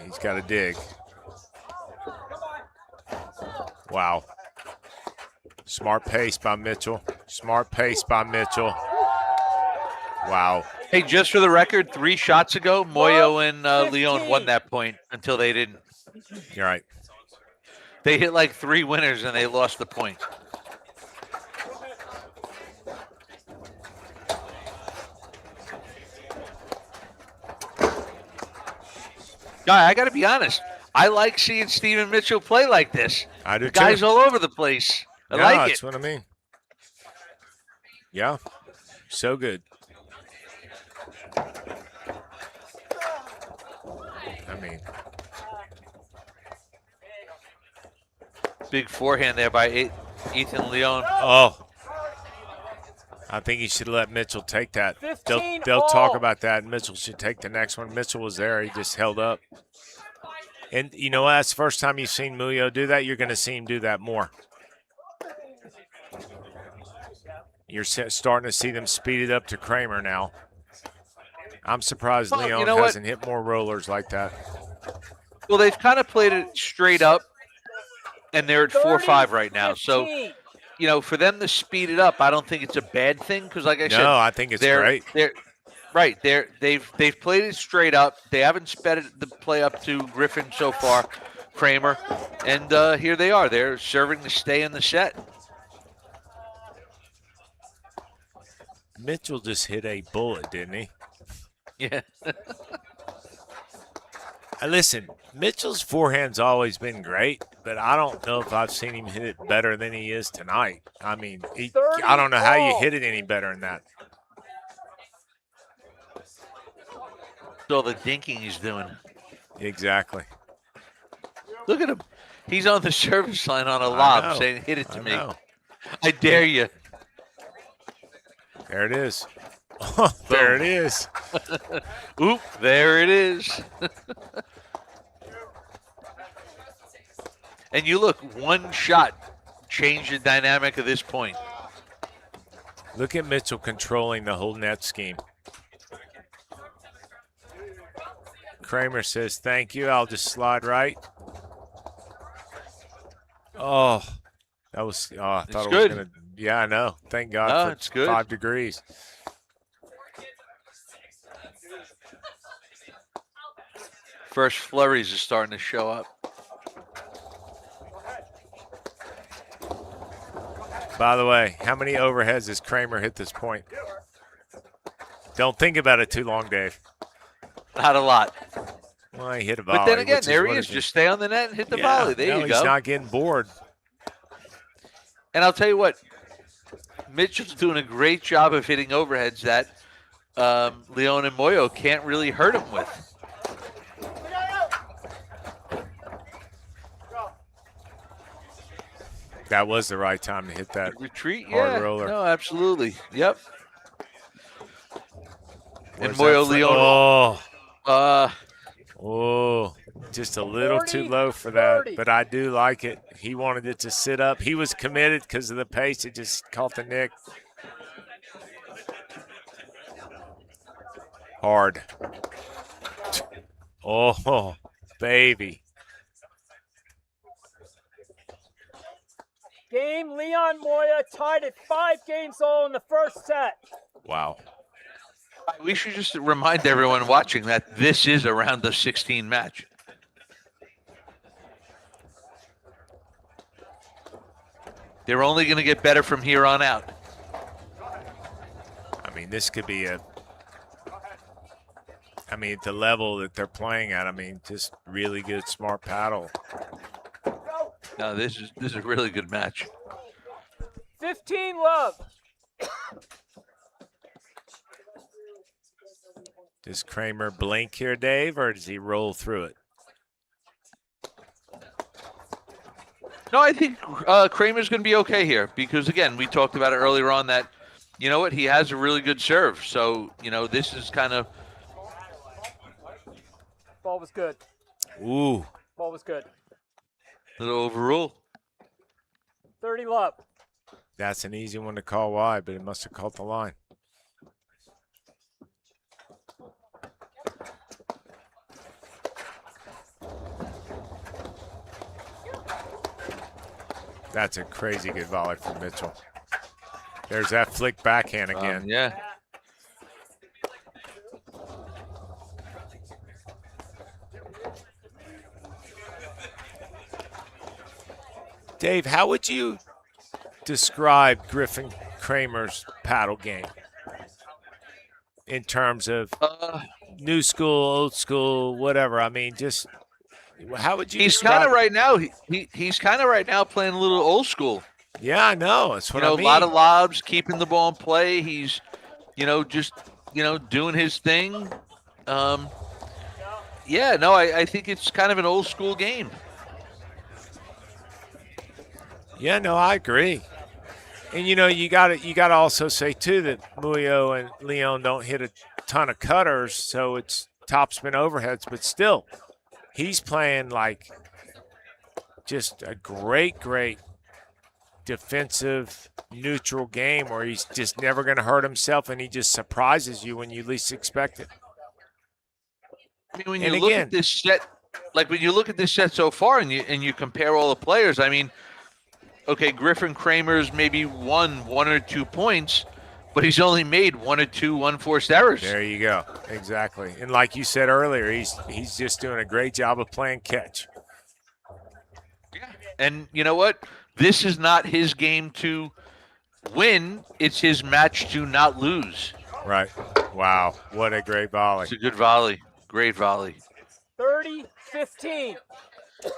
He's got to dig. Wow. Smart pace by Mitchell. Smart pace by Mitchell. Wow. Hey, just for the record, 3 shots ago, Muoio and Leon won that point until they didn't. You're right. They hit like 3 winners and they lost the point. Guy, I got to be honest. I like seeing Steven Mitchell play like this. I do the guy's too. all over the place. I Yeah, like that's it. what I mean. Yeah, so good. I mean, big forehand there by Ethan Leon. Oh, I think he should let Mitchell take that. They'll talk about that. Mitchell should take the next one. Mitchell was there. He just held up. And you know what? That's the first time you've seen Muoio do that. You're going to see him do that more. You're starting to see them speed it up to Cramer now. I'm surprised Leon hasn't hit more rollers like that. Well, they've kind of played it straight up, and they're at 4-5 right now. So, you know, for them to speed it up, I don't think it's a bad thing because, like I said, I think it's great. They've played it straight up. They haven't sped the play up to Griffin so far, Cramer, and here they are. They're serving to stay in the set. Mitchell just hit a bullet, didn't he? Yeah. Listen, Mitchell's forehand's always been great, but I don't know if I've seen him hit it better than he is tonight. I mean, I don't know how you hit it any better than that. All the dinking he's doing. Exactly. Look at him. He's on the service line on a lob saying, hit it to me. I dare you. There it is. There it is. Oop, there it is. And you look, one shot changed the dynamic of this point. Look at Mitchell controlling the whole net scheme. Cramer says, thank you. I'll just slide right. Oh, that was, I thought it was going to, yeah, I know. Thank God for it's good. 5 degrees. First flurries are starting to show up. By the way, how many overheads has Cramer hit this point? Don't think about it too long, Dave. Not a lot. Well, he hit a volley. But then again, there he is. Just stay on the net and hit the volley. There you go. He's not getting bored. And I'll tell you what, Mitchell's doing a great job of hitting overheads that Leon and Muoio can't really hurt him with. That was the right time to hit that retreat. Hard roller. No, absolutely. Yep. Where's and Muoio, Leon. Just a little too low for that, but I do like it. He wanted it to sit up. He was committed because of the pace. It just caught the nick. Hard. Oh, baby. Game, Leon Muoio tied at 5 games all in the first set. Wow. We should just remind everyone watching that this is a round of 16 match. They're only going to get better from here on out. I mean, this could be at the level that they're playing at, just really good, smart paddle. No, this is a really good match. 15 love. Does Cramer blink here, Dave, or does he roll through it? No, I think Cramer's going to be okay here because, again, we talked about it earlier on that, you know what, he has a really good serve. So, you know, this is kind of. Ball was good. Ooh. Ball was good. Little overrule. 30 love. That's an easy one to call wide, but it must have caught the line. That's a crazy good volley from Mitchell. There's that flick backhand again. Yeah. Dave, how would you describe Griffin Cramer's paddle game in terms of new school, old school, whatever? I mean, just how would you He's describe kind of right now. He's kind of right now playing a little old school. Yeah, I know. That's what I mean. A lot of lobs, keeping the ball in play. He's, just doing his thing. Yeah, no, I think it's kind of an old school game. Yeah, no, I agree. And you got to also say too that Muoio and Leon don't hit a ton of cutters, so it's topspin overheads, but still, he's playing like just a great defensive neutral game where he's just never going to hurt himself, and he just surprises you when you least expect it. I mean, when you look at this set, when you look at this set so far, and you compare all the players, I mean. Okay, Griffin Cramer's maybe won 1 or 2 points, but he's only made 1 or 2 unforced errors. There you go. Exactly. And like you said earlier, he's just doing a great job of playing catch. Yeah. And you know what? This is not his game to win. It's his match to not lose. Right. Wow. What a great volley. It's a good volley. Great volley. 30-15.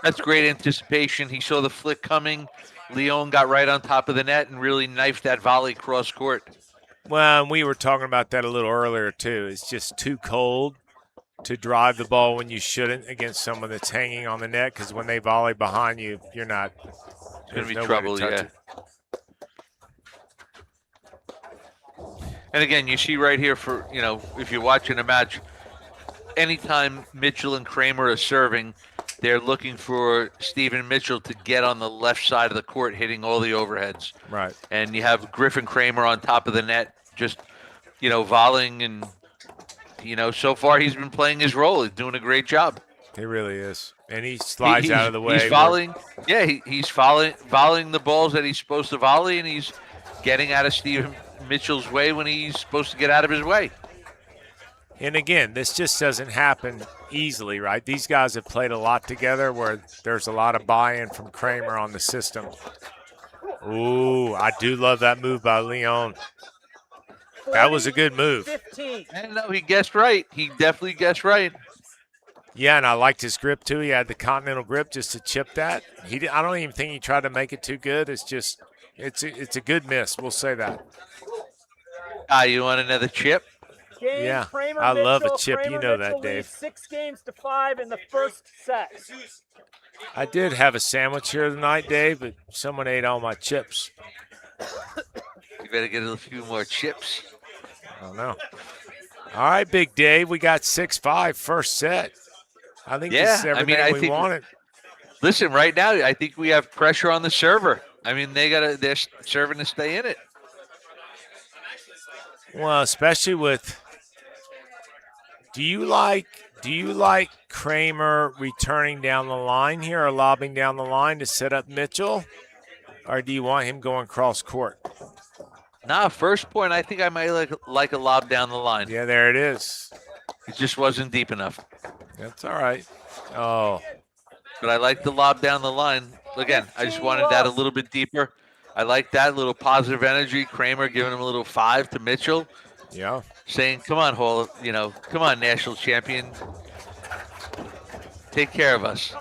That's great anticipation. He saw the flick coming. Leon got right on top of the net and really knifed that volley cross court. Well, and we were talking about that a little earlier too. It's just too cold to drive the ball when you shouldn't against someone that's hanging on the net, because when they volley behind you, you're not. It's going to be trouble, yeah. And again, you see right here for, if you're watching a match, anytime Mitchell and Cramer are serving, they're looking for Stephen Mitchell to get on the left side of the court, hitting all the overheads. Right. And you have Griffin Cramer on top of the net, just, volleying. And, so far he's been playing his role. He's doing a great job. He really is. And he slides out of the way. He's volleying. Yeah, he's volleying the balls that he's supposed to volley, and he's getting out of Stephen Mitchell's way when he's supposed to get out of his way. And again, this just doesn't happen easily, right? These guys have played a lot together where there's a lot of buy-in from Cramer on the system. Ooh, I do love that move by Leon. That was a good move. 15. And no, he guessed right. He definitely guessed right. Yeah, and I liked his grip too. He had the continental grip just to chip that. I don't even think he tried to make it too good. It's just, it's a good miss. We'll say that. You want another chip? Game, Yeah, Cramer, I love a Mitchell. chip. Cramer, You know Mitchell that, Dave. leads 6-5 in the first set. I did have a sandwich here tonight, Dave, but someone ate all my chips. You better get a few more chips. I don't know. All right, Big Dave, we got 6-5 first set. I think this is everything we wanted. Listen, right now, I think we have pressure on the server. I mean, they're serving to stay in it. Well, especially with. Do you like Cramer returning down the line here or lobbing down the line to set up Mitchell? Or do you want him going cross court? Nah, first point, I think I might like a lob down the line. Yeah, there it is. It just wasn't deep enough. That's all right. Oh. But I like the lob down the line. Again, I just wanted that a little bit deeper. I like that little positive energy. Cramer giving him a little 5 to Mitchell. Yeah. Saying, come on, Hall, come on, national champion. Take care of us.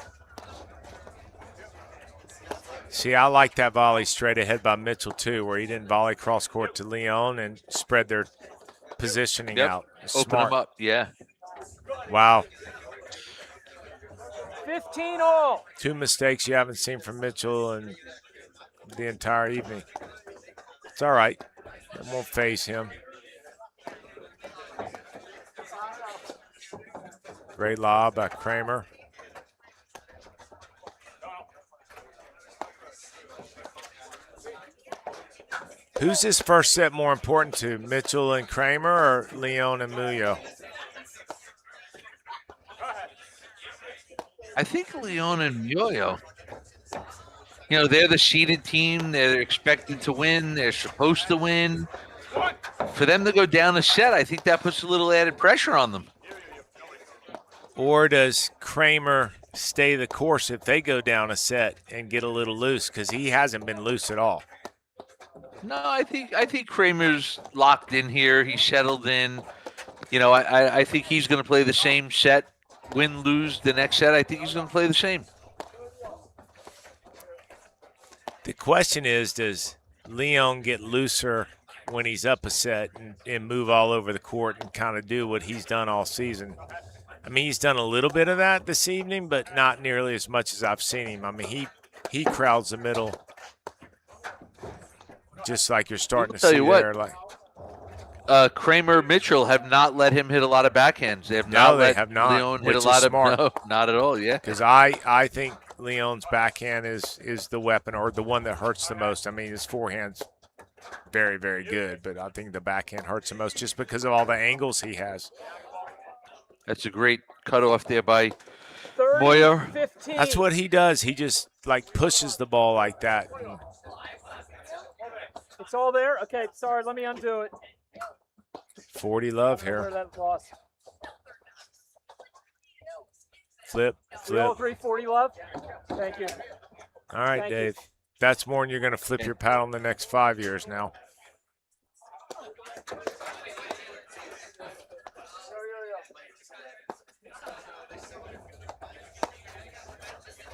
See, I like that volley straight ahead by Mitchell, too, where he didn't volley cross court to Leon and spread their positioning out. Open them up, yeah. Wow. 15 all. 2 mistakes you haven't seen from Mitchell in the entire evening. It's all right. It won't faze him. Great lob by Cramer. Who's this first set more important to, Mitchell and Cramer or Leon and Muoio? I think Leon and Muoio. You know, they're the seeded team. They're expected to win. They're supposed to win. For them to go down a set, I think that puts a little added pressure on them. Or does Cramer stay the course if they go down a set and get a little loose? Because he hasn't been loose at all. No, I think Kramer's locked in here. He's settled in. You know, I think he's going to play the same set, win, lose the next set. I think he's going to play the same. The question is, does Leon get looser when he's up a set and move all over the court and kind of do what he's done all season? I mean, he's done a little bit of that this evening, but not nearly as much as I've seen him. I mean, he crowds the middle just like you're starting to see there. Like Cramer, Mitchell have not let him hit a lot of backhands. They have not Leon hit a lot of no, not at all. Yeah, because I think Leon's backhand is the weapon or the one that hurts the most. I mean, his forehand's very, very good, but I think the backhand hurts the most just because of all the angles he has. That's a great cutoff there by Muoio. 15. That's what he does. He just like pushes the ball like that. It's all there? Okay, sorry, let me undo it. 40 love Where here. that lost. Flip, We all flip. agree 40 love? Thank you. All right, Thank you. Dave. That's more than you're going to flip your paddle in the next 5 years now.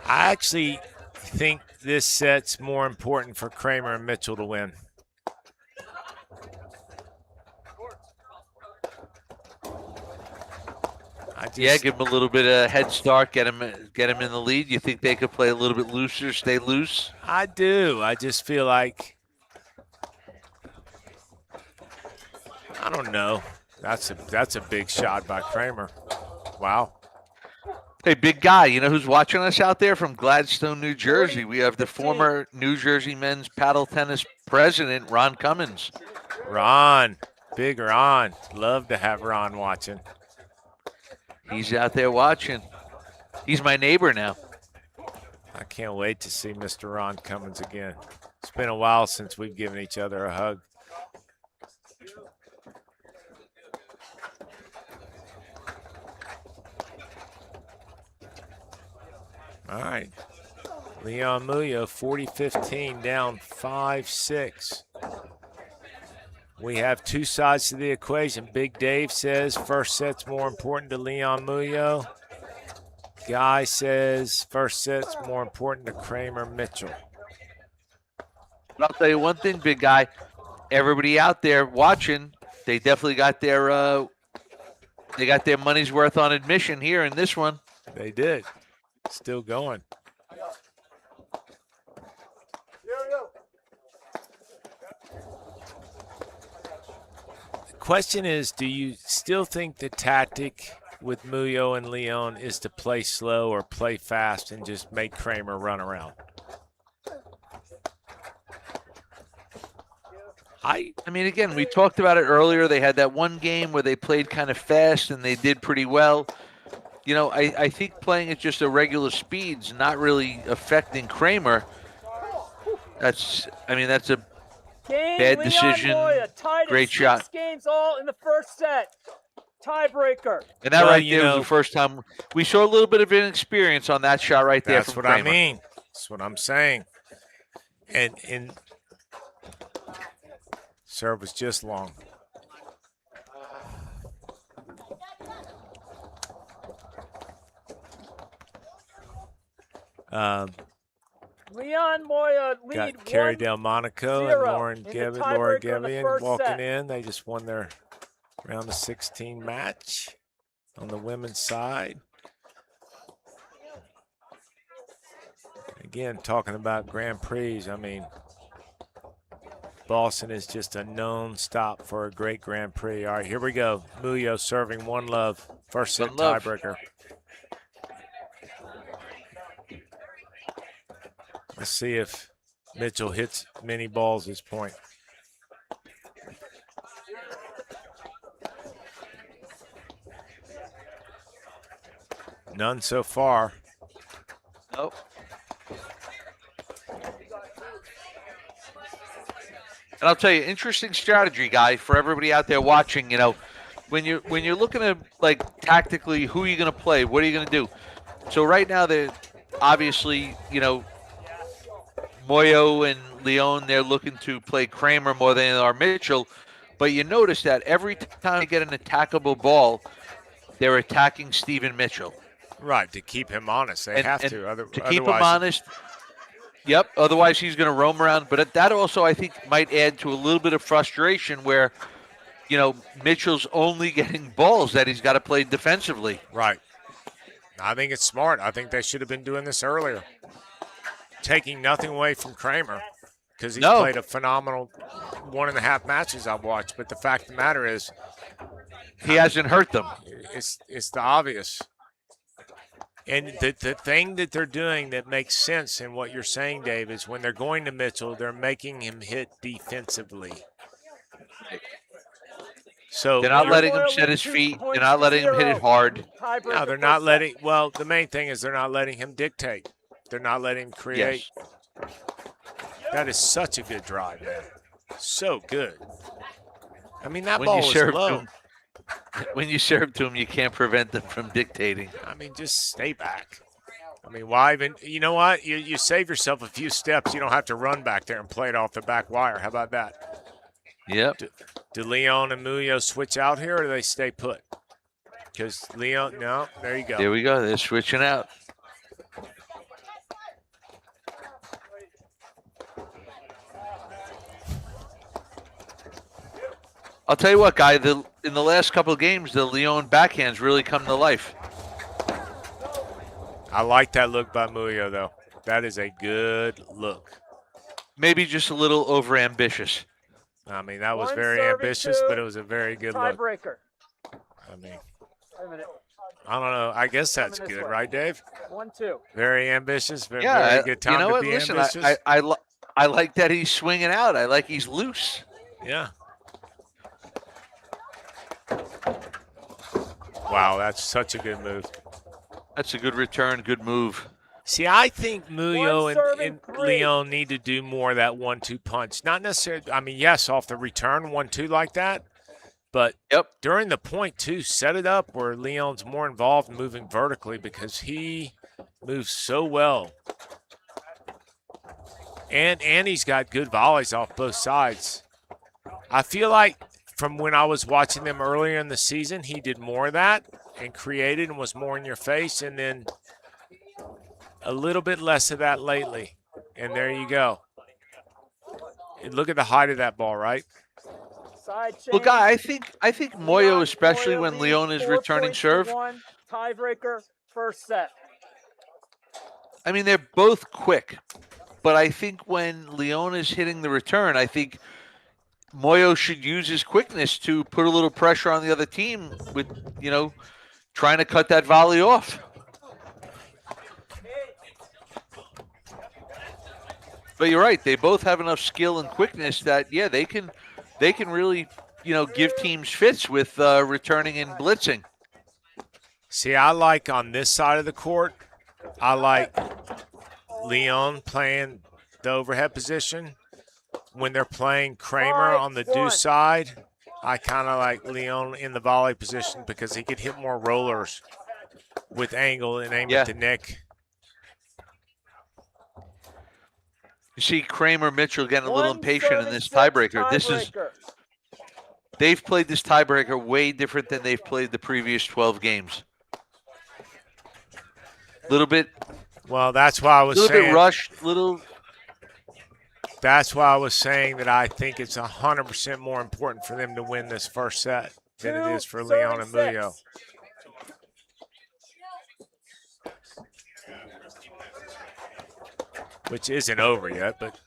I actually think this set's more important for Cramer and Mitchell to win. Yeah, give him a little bit of head start, get him in the lead. You think they could play a little bit looser, stay loose? I do. I just feel like, I don't know. That's a big shot by Cramer. Wow. Hey, big guy, you know who's watching us out there from Gladstone, New Jersey? We have the former New Jersey men's paddle tennis president, Ron Cummins. Ron, big Ron. Love to have Ron watching. He's out there watching. He's my neighbor now. I can't wait to see Mr. Ron Cummins again. It's been a while since we've given each other a hug. All right. Leon Muoio, 40-15, down 5-6. We have two sides to the equation. Big Dave says first set's more important to Leon Muoio. Guy says first set's more important to Cramer Mitchell. But I'll tell you one thing, big guy. Everybody out there watching, they definitely got their money's worth on admission here in this one. They did. Still going. The question is, do you still think the tactic with Muoio and Leon is to play slow or play fast and just make Cramer run around? I mean, again, we talked about it earlier. They had that one game where they played kind of fast and they did pretty well. You know, I think playing at just a regular speed's not really affecting Cramer. That's a bad decision. Great shot. 6 games all in the first set. Tiebreaker. And that right there was the first time we saw a little bit of inexperience on that shot right there. That's what Cramer. I mean. That's what I'm saying. And serve was just long. Leon Muoio lead Got Carrie 1-0 Delmonico and Laura in the Gevian tiebreaker in the first walking set. in. They just won their round of 16 match on the women's side. Again, talking about Grand Prix, I mean, Boston is just a known stop for a great Grand Prix. All right, here we go. Muoio serving 1-love. First set tiebreaker. Let's see if Mitchell hits many balls this point. None so far. Nope. And I'll tell you, interesting strategy, guy, for everybody out there watching. You know, when you're looking at like tactically, who are you going to play? What are you going to do? So right now, they're obviously, you know, Muoio and Leon, they're looking to play Cramer more than they are Mitchell. But you notice that every time they get an attackable ball, they're attacking Stephen Mitchell. Right, to keep him honest. They have to. To keep him honest. Yep. Otherwise, he's going to roam around. But that also, I think, might add to a little bit of frustration where, you know, Mitchell's only getting balls that he's got to play defensively. Right. I think it's smart. I think they should have been doing this earlier. Taking nothing away from Cramer because he's played a phenomenal 1.5 matches I've watched. But the fact of the matter is, he hasn't hurt them. It's the obvious. And the thing that they're doing that makes sense in what you're saying, Dave, is when they're going to Mitchell, they're making him hit defensively. So they're not letting him set his feet. They're not letting him hit it hard. No, they're not letting – well, the main thing is they're not letting him dictate. They're not letting him create. Yes. That is such a good drive, man. So good. I mean, that ball was low. When you serve to him, you can't prevent them from dictating. I mean, just stay back. I mean, why even – you know what? You save yourself a few steps. You don't have to run back there and play it off the back wire. How about that? Yep. Do Leon and Muoio switch out here, or do they stay put? Because Leon – no, there you go. There we go. They're switching out. I'll tell you what, guy, in the last couple of games, the Leon backhands really come to life. I like that look by Muoio, though. That is a good look. Maybe just a little overambitious. I mean, that was very ambitious, but it was a very good look. Tiebreaker. I mean, I don't know. I guess that's good, right, Dave? 1-2. Very ambitious. Very good time you know to what? be Listen, ambitious. I like that he's swinging out. I like he's loose. Yeah. Wow, that's such a good move. That's a good return, good move. See, I think Muoio and Leon need to do more of that 1-2 punch. Not necessarily, I mean, yes, off the return, 1-2 like that. But during the point, too, set it up where Leon's more involved in moving vertically because he moves so well. And he's got good volleys off both sides. I feel like from when I was watching them earlier in the season, he did more of that and created and was more in your face, and then a little bit less of that lately. And there you go. And look at the height of that ball, right? Well, Guy, I think Muoio, especially when Leon is returning serve. Tiebreaker, first set. I mean, they're both quick, but I think when Leon is hitting the return, I think Muoio should use his quickness to put a little pressure on the other team with, you know, trying to cut that volley off. But you're right; they both have enough skill and quickness that they can really, you know, give teams fits with returning and blitzing. See, I like on this side of the court, I like Leon playing the overhead position. When they're playing Cramer on the deuce side, I kind of like Leon in the volley position because he could hit more rollers with angle and aim at the neck. You see Cramer Mitchell getting a little impatient in this tiebreaker. They've played this tiebreaker way different than they've played the previous 12 games. Little bit. Well, that's why I was saying. A little bit rushed. That's why I was saying that I think it's 100% more important for them to win this first set than it is for Leon and Muoio. Which isn't over yet, but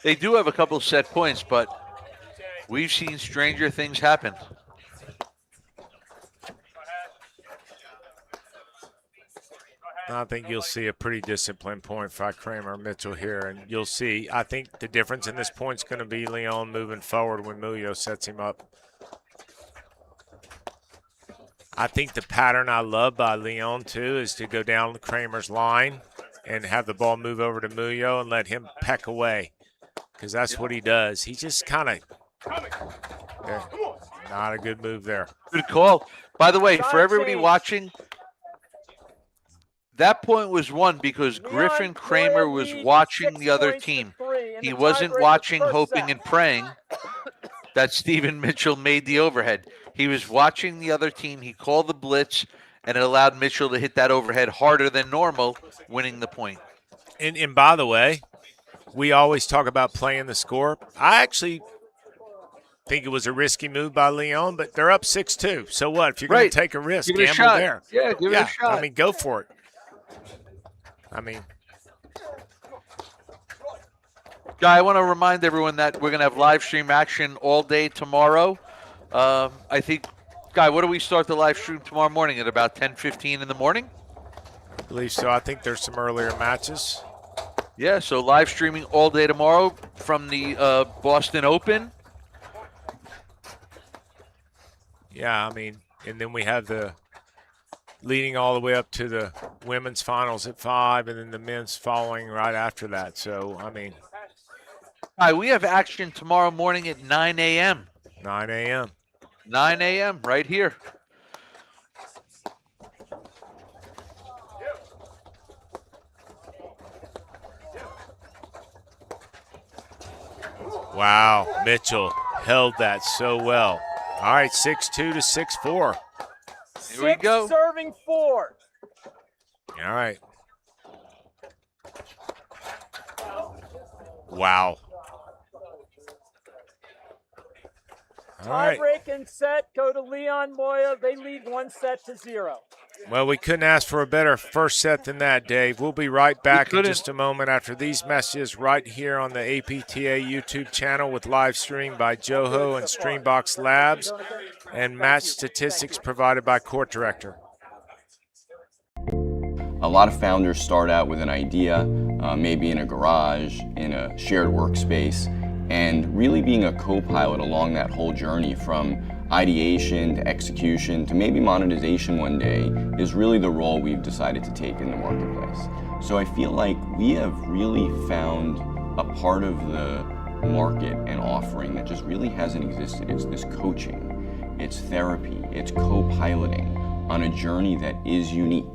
they do have a couple of set points, but we've seen stranger things happen. I think you'll see a pretty disciplined point by Cramer Mitchell here, and you'll see. I think the difference in this point is going to be Leon moving forward when Muoio sets him up. I think the pattern I love by Leon, too, is to go down Cramer's line and have the ball move over to Muoio and let him peck away, because that's what he does. He just kind of not a good move there. Good call. By the way, for everybody watching, that point was won because Griffin Cramer was watching the other team. He wasn't watching, hoping, and praying that Stephen Mitchell made the overhead. He was watching the other team. He called the blitz, and it allowed Mitchell to hit that overhead harder than normal, winning the point. And by the way, we always talk about playing the score. I actually think it was a risky move by Leon, but they're up 6-2. So what? If you're going to take a risk, give it gamble a there. Yeah, give it a shot. I mean, go for it. Guy, I want to remind everyone that we're going to have live stream action all day tomorrow. I think, Guy, what do we start the live stream tomorrow morning at about 10:15 in the morning? I believe so. I think there's some earlier matches. Yeah, so live streaming all day tomorrow from the Boston Open. Yeah, I mean, and then we have the leading all the way up to the women's finals at 5, and then the men's following right after that. So, I mean. All right, we have action tomorrow morning at 9 a.m. 9 a.m. 9 a.m. right here. Wow, Mitchell held that so well. All right, 6-2 to 6-4. Here we go. Serving 4. All right. Wow. All right. Tie-breaking set, go to Leon Muoio. They lead 1-0. Well, we couldn't ask for a better first set than that, Dave. We'll be right back in just a moment after these messages right here on the APTA YouTube channel with live streaming by Joho and Streambox Labs and match statistics provided by Court Director. A lot of founders start out with an idea, maybe in a garage, in a shared workspace, and really being a co-pilot along that whole journey from ideation to execution to maybe monetization one day is really the role we've decided to take in the marketplace. So I feel like we have really found a part of the market and offering that just really hasn't existed. It's this coaching, it's therapy, it's co-piloting on a journey that is unique.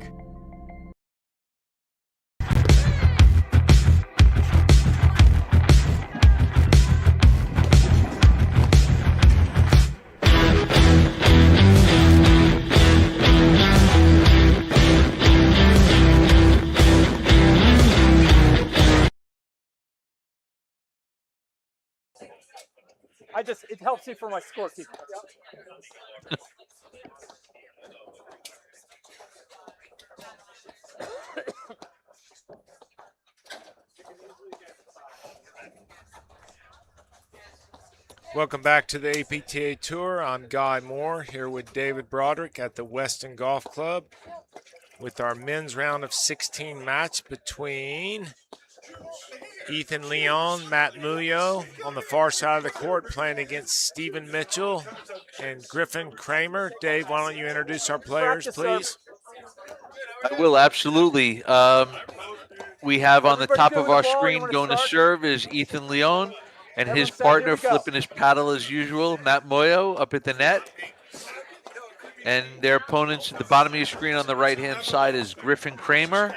It helps me for my scorekeeper. Welcome back to the APTA Tour. I'm Guy Moore here with David Broderick at the Weston Golf Club with our men's round of 16 match between Ethan Leon, Matt Muoio on the far side of the court playing against Stephen Mitchell and Griffin Cramer. Dave, why don't you introduce our players, please? I will, absolutely. We have on the top of our screen going to serve is Ethan Leon and his partner flipping his paddle as usual, Matt Muoio up at the net. And their opponents at the bottom of your screen on the right-hand side is Griffin Cramer.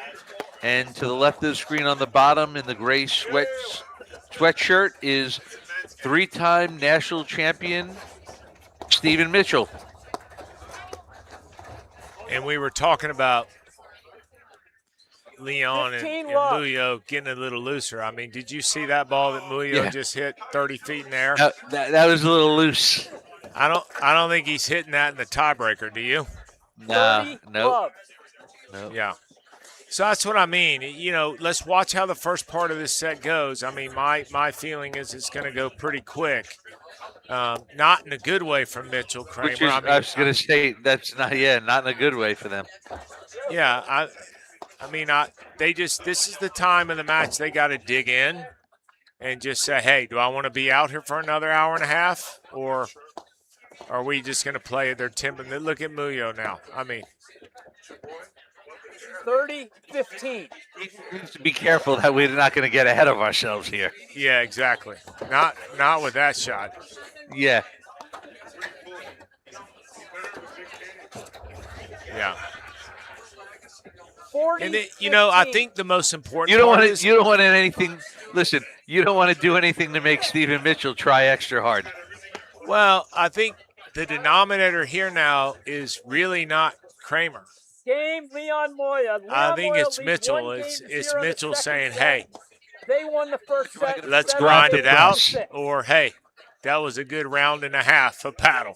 And to the left of the screen on the bottom in the gray sweatshirt is three-time national champion Stephen Mitchell. And we were talking about Leon and Muoio getting a little looser. I mean, did you see that ball that Muoio just hit 30 feet in the air? That was a little loose. I don't think he's hitting that in the tiebreaker, do you? Nah, no. Yeah. So that's what I mean. You know, let's watch how the first part of this set goes. I mean, my feeling is it's going to go pretty quick. Not in a good way from Mitchell Cramer. I was going to say that's not in a good way for them. Yeah, I mean, this is the time of the match they got to dig in and just say, hey, do I want to be out here for another hour and a half, or are we just going to play their tempo? Look at Muoio now. I mean, 30-15. He needs to be careful that we're not going to get ahead of ourselves here. yeah, exactly. Not with that shot. Yeah. Yeah. 40, And I think the most important You don't part want is to. You don't want anything. Listen, you don't want to do anything to make Stephen Mitchell try extra hard. well, I think the denominator here now is really not Cramer. Game, Leon Muoio. I think Muoio it's leads Mitchell. 1 It's game to 0 in the Mitchell second saying, set. hey, They won the first set. let's 7 grind the it out, press. or hey, that was a good round and a half of paddle.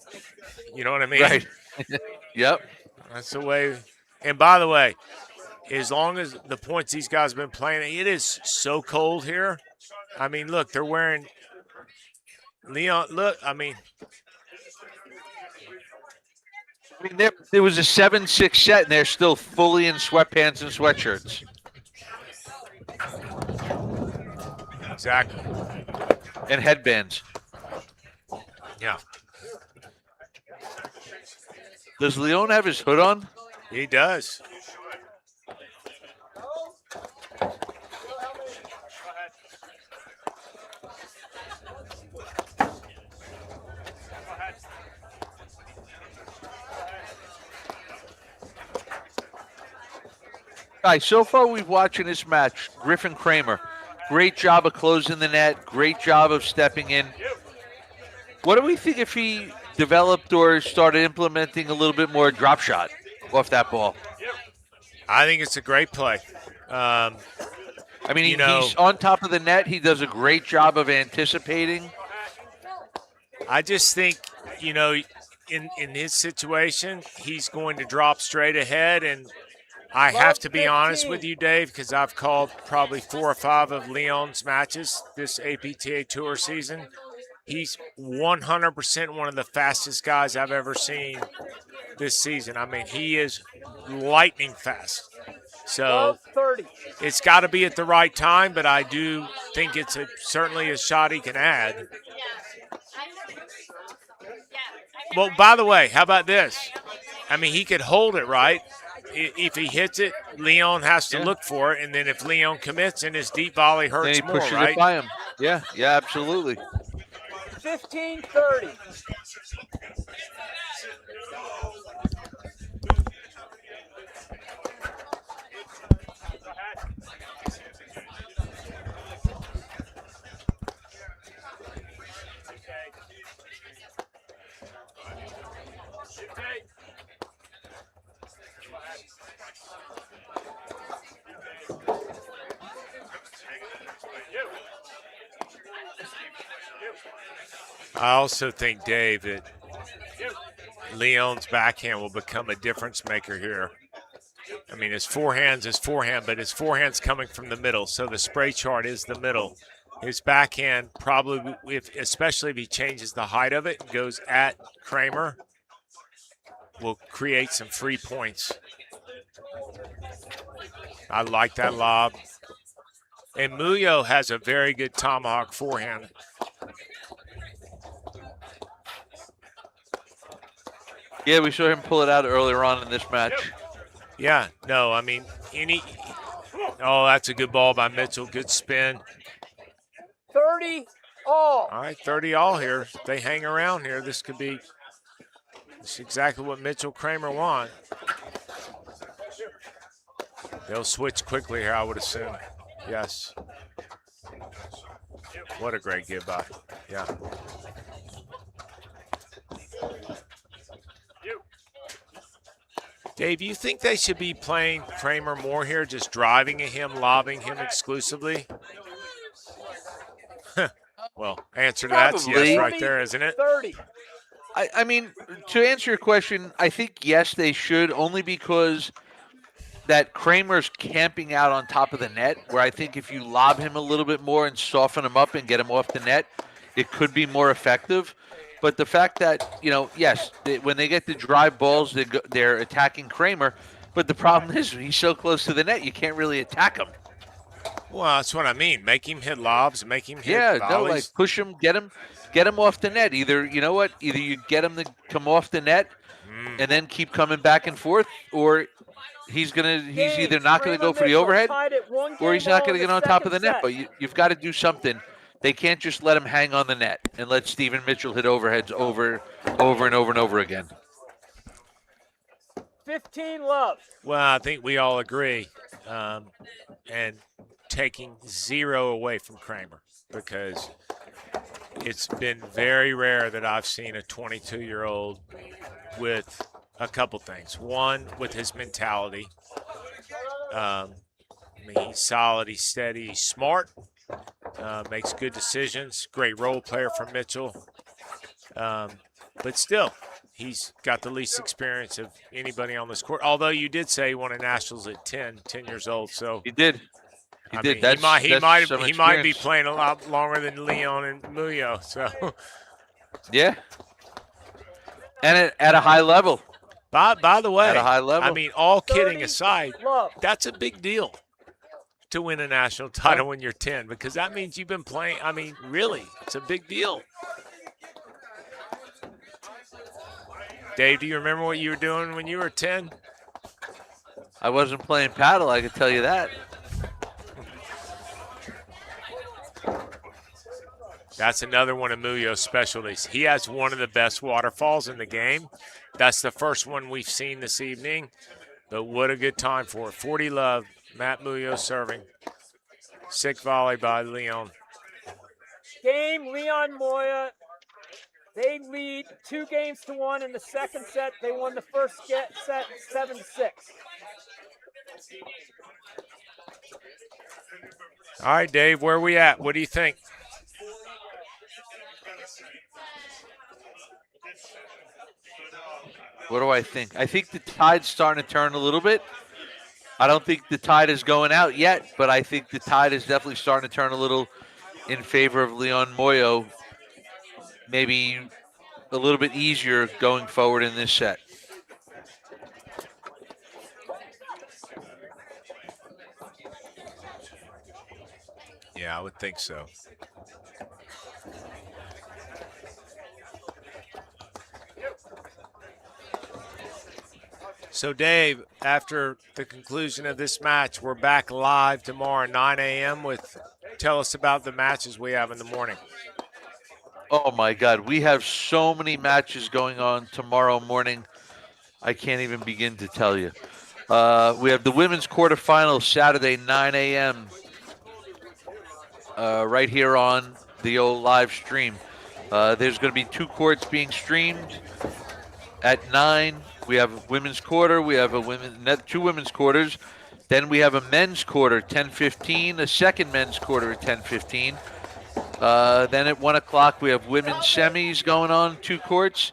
You know what I mean? Right. Yep. That's the way. And by the way, as long as the points these guys have been playing, it is so cold here. I mean, look, they're wearing Leon. Look, I mean, There was a 7-6 set, and they're still fully in sweatpants and sweatshirts exactly. and headbands. Yeah, Does Leon have his hood on? he does. Guys, so far we've watching this match. Griffin Cramer, great job of closing the net. Great job of stepping in. What do we think if he developed or started implementing a little bit more drop shot off that ball? I think it's a great play. I mean, he's on top of the net. He does a great job of anticipating. I just think, in his situation, he's going to drop straight ahead. And I have to be honest with you, Dave, because I've called probably 4 or 5 of Leon's matches this APTA Tour season. He's 100% one of the fastest guys I've ever seen this season. I mean, he is lightning fast. So it's got to be at the right time, but I do think it's certainly a shot he can add. Well, by the way, how about this? I mean, he could hold it, right? If he hits it, Leon has to look for it, and then if Leon commits, and his deep volley hurts then he more, pushes right? it by him. Yeah, absolutely. 15-30. I also think, Dave, that Leon's backhand will become a difference maker here. I mean, his forehand's his forehand, but his forehand's coming from the middle, so the spray chart is the middle. His backhand probably, especially if he changes the height of it and goes at Cramer, will create some free points. I like that lob. And Muoio has a very good tomahawk forehand. Yeah, we saw him pull it out earlier on in this match. Yeah, no, I mean, oh, that's a good ball by Mitchell. Good spin. 30 all. All right, 30 all here. If they hang around here, this could be exactly what Mitchell Cramer want. They'll switch quickly here, I would assume. Yes. What a great give by. Yeah. Dave, you think they should be playing Cramer more here, just driving at him, lobbing him exclusively? Well, answer to that's yes right there, isn't it? 30. I mean, to answer your question, I think yes, they should, only because that Kramer's camping out on top of the net, where I think if you lob him a little bit more and soften him up and get him off the net, it could be more effective. But the fact that, yes, when they get the drive balls, they're attacking Cramer. But the problem is he's so close to the net, you can't really attack him. Well, that's what I mean. Make him hit lobs, make him hit Yeah, no, like volleys. push him, get him off the net. Either you know what? Either you get him to come off the net and then keep coming back and forth, or he's either not gonna go for the overhead, or he's not gonna get on top of the net. But you've got to do something. They can't just let him hang on the net and let Stephen Mitchell hit overheads over and over and over again. 15 love. Well, I think we all agree. And taking 0 away from Cramer, because it's been very rare that I've seen a 22-year-old with a couple things. One, with his mentality. I mean, he's solid, he's steady, he's smart, makes good decisions, great role player for Mitchell. But still, he's got the least experience of anybody on this court. Although you did say he won a Nationals at 10 years old. So he did. He did. Mean, he might be playing a lot longer than Leon and Muoio. So yeah, and at a high level. By the way, at a high level. I mean, all kidding aside, that's a big deal to win a national title when you're 10, because that means you've been playing. I mean, really, it's a big deal. Dave, do you remember what you were doing when you were 10? I wasn't playing paddle, I can tell you that. That's another one of Muoio's specialties. He has one of the best waterfalls in the game. That's the first one we've seen this evening. But what a good time for it. 40 love. Matt Muoio serving. Sick volley by Leon. Game, Leon Muoio. They lead 2-1 in the second set. They won the first set 7-6. All right, Dave, where are we at? What do you think? What do I think? I think the tide's starting to turn a little bit. I don't think the tide is going out yet, but I think the tide is definitely starting to turn a little in favor of Leon Muoio. Maybe a little bit easier going forward in this set. Yeah, I would think so. So, Dave, after the conclusion of this match, we're back live tomorrow, 9 a.m. Tell us about the matches we have in the morning. Oh, my God. We have so many matches going on tomorrow morning. I can't even begin to tell you. We have the women's quarterfinals Saturday, 9 a.m. Right here on the old live stream. There's going to be 2 courts being streamed at 9. We have a women's quarter. We have 2 women's quarters. Then we have a men's quarter, 10:15. A second men's quarter at 10:15. Then at 1 o'clock, we have women's semis going on, 2 courts.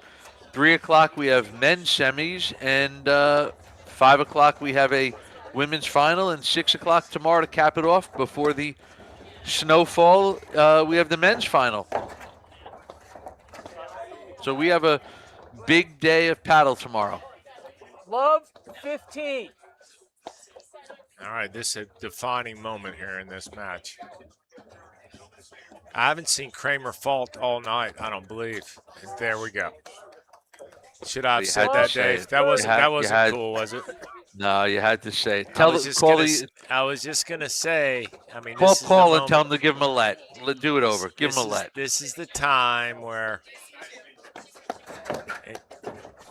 3 o'clock, we have men's semis. And 5 o'clock, we have a women's final. And 6 o'clock tomorrow to cap it off before the snowfall, we have the men's final. So we have a big day of paddle tomorrow. Love 15. All right, this is a defining moment here in this match. I haven't seen Cramer fault all night, I don't believe. And there we go. Should I have said that, Dave? That wasn't cool, was it? No, you had to say. I was just going to say, I mean, call Paul and tell him to give him a let. Do it over. Give him a let. This is the time where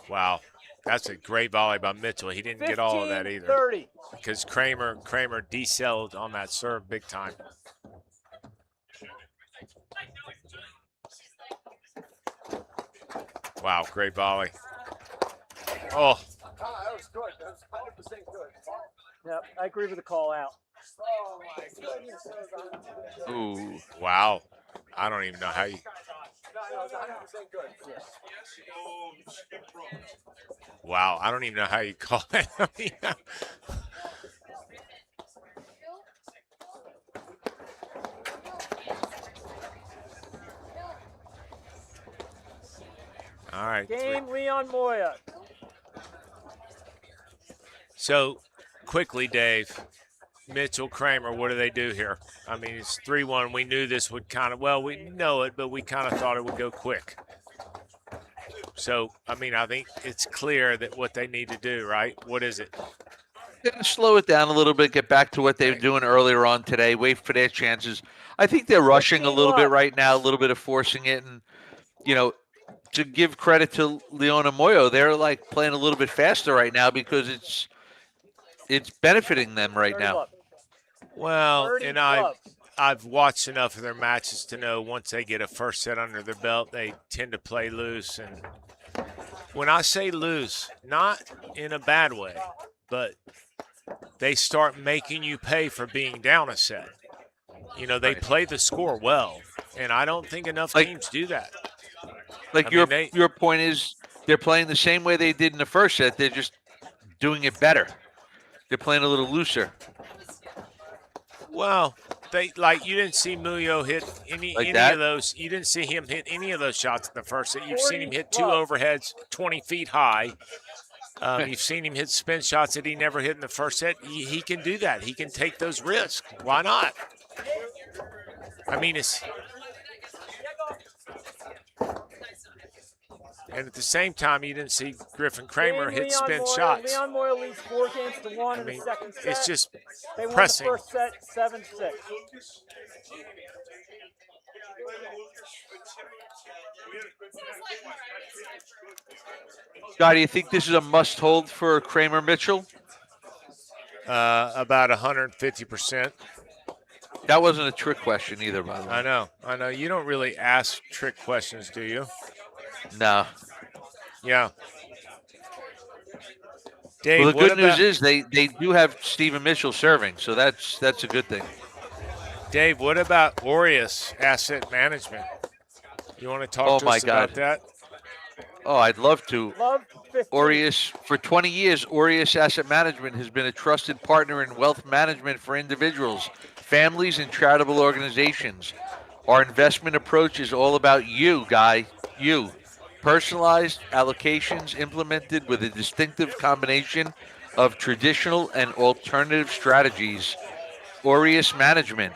wow, that's a great volley by Mitchell. He didn't get all of that either. 30. Because Cramer decelled on that serve big time. Wow, great volley. Oh. That was good. That was 100% good. Yep, I agree with the call out. Oh, my goodness. Ooh. Wow. I don't even know how you. No, it was 100% good. Yes. Wow, I don't even know how you call it. All right. Game, Leon Muoio. So, quickly, Dave, Mitchell, Cramer, what do they do here? I mean, it's 3-1. We knew this would kind of, well, we know it, but we kind of thought it would go quick. So, I mean, I think it's clear that what they need to do, right? What is it? They're going to slow it down a little bit, get back to what they were doing earlier on today, wait for their chances. I think they're rushing a little bit right now, a little bit of forcing it. And, you know, to give credit to Leon and Muoio, they're like playing a little bit faster right now because it's benefiting them right now. Well, and I've watched enough of their matches to know once they get a first set under their belt, they tend to play loose. And when I say loose, not in a bad way, but they start making you pay for being down a set. You know, they play the score well, and I don't think enough teams do that. Like your point is they're playing the same way they did in the first set. They're just doing it better. They're playing a little looser. Well, you didn't see Muoio hit any of those. You didn't see him hit any of those shots in the first set. You've seen him hit 2 overheads 20 feet high. You've seen him hit spin shots that he never hit in the first set. He can do that. He can take those risks. Why not? I mean, and at the same time, you didn't see Griffin Cramer hit spin shots. Leon Muoio leads 4-1 in the second set. It's just they pressing. Won the first set 7-6. Scott, do you think this is a must-hold for Cramer Mitchell? About 150%. That wasn't a trick question either, by the way. I know. You don't really ask trick questions, do you? No. Yeah. Dave, well, the good news is they do have Stephen Mitchell serving, so that's a good thing. Dave, what about Aureus Asset Management? You want to talk to us about that? Oh, I'd love to. Love 15. Aureus, for 20 years, Aureus Asset Management has been a trusted partner in wealth management for individuals, families, and charitable organizations. Our investment approach is all about you, Guy. You. Personalized allocations implemented with a distinctive combination of traditional and alternative strategies. Aureus Management.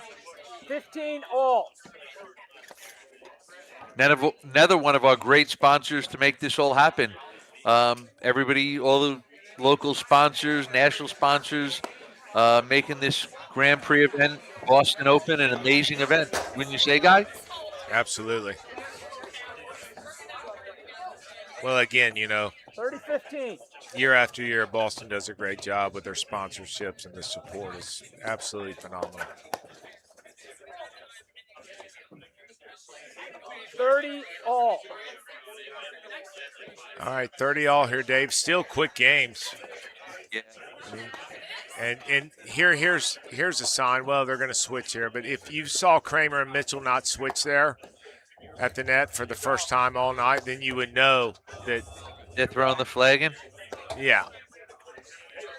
15 all. Another one of our great sponsors to make this all happen. Everybody, all the local sponsors, national sponsors, making this Grand Prix event, Boston Open, an amazing event. Wouldn't you say, Guy? Absolutely. Well, again, 30-15. Year after year, Boston does a great job with their sponsorships, and the support is absolutely phenomenal. 30 all. All right, 30 all here, Dave. Still quick games. Yeah. And here's a sign. Well, they're going to switch here, but if you saw Cramer and Mitchell not switch there at the net for the first time all night, then you would know that they're throwing the flag in. Yeah.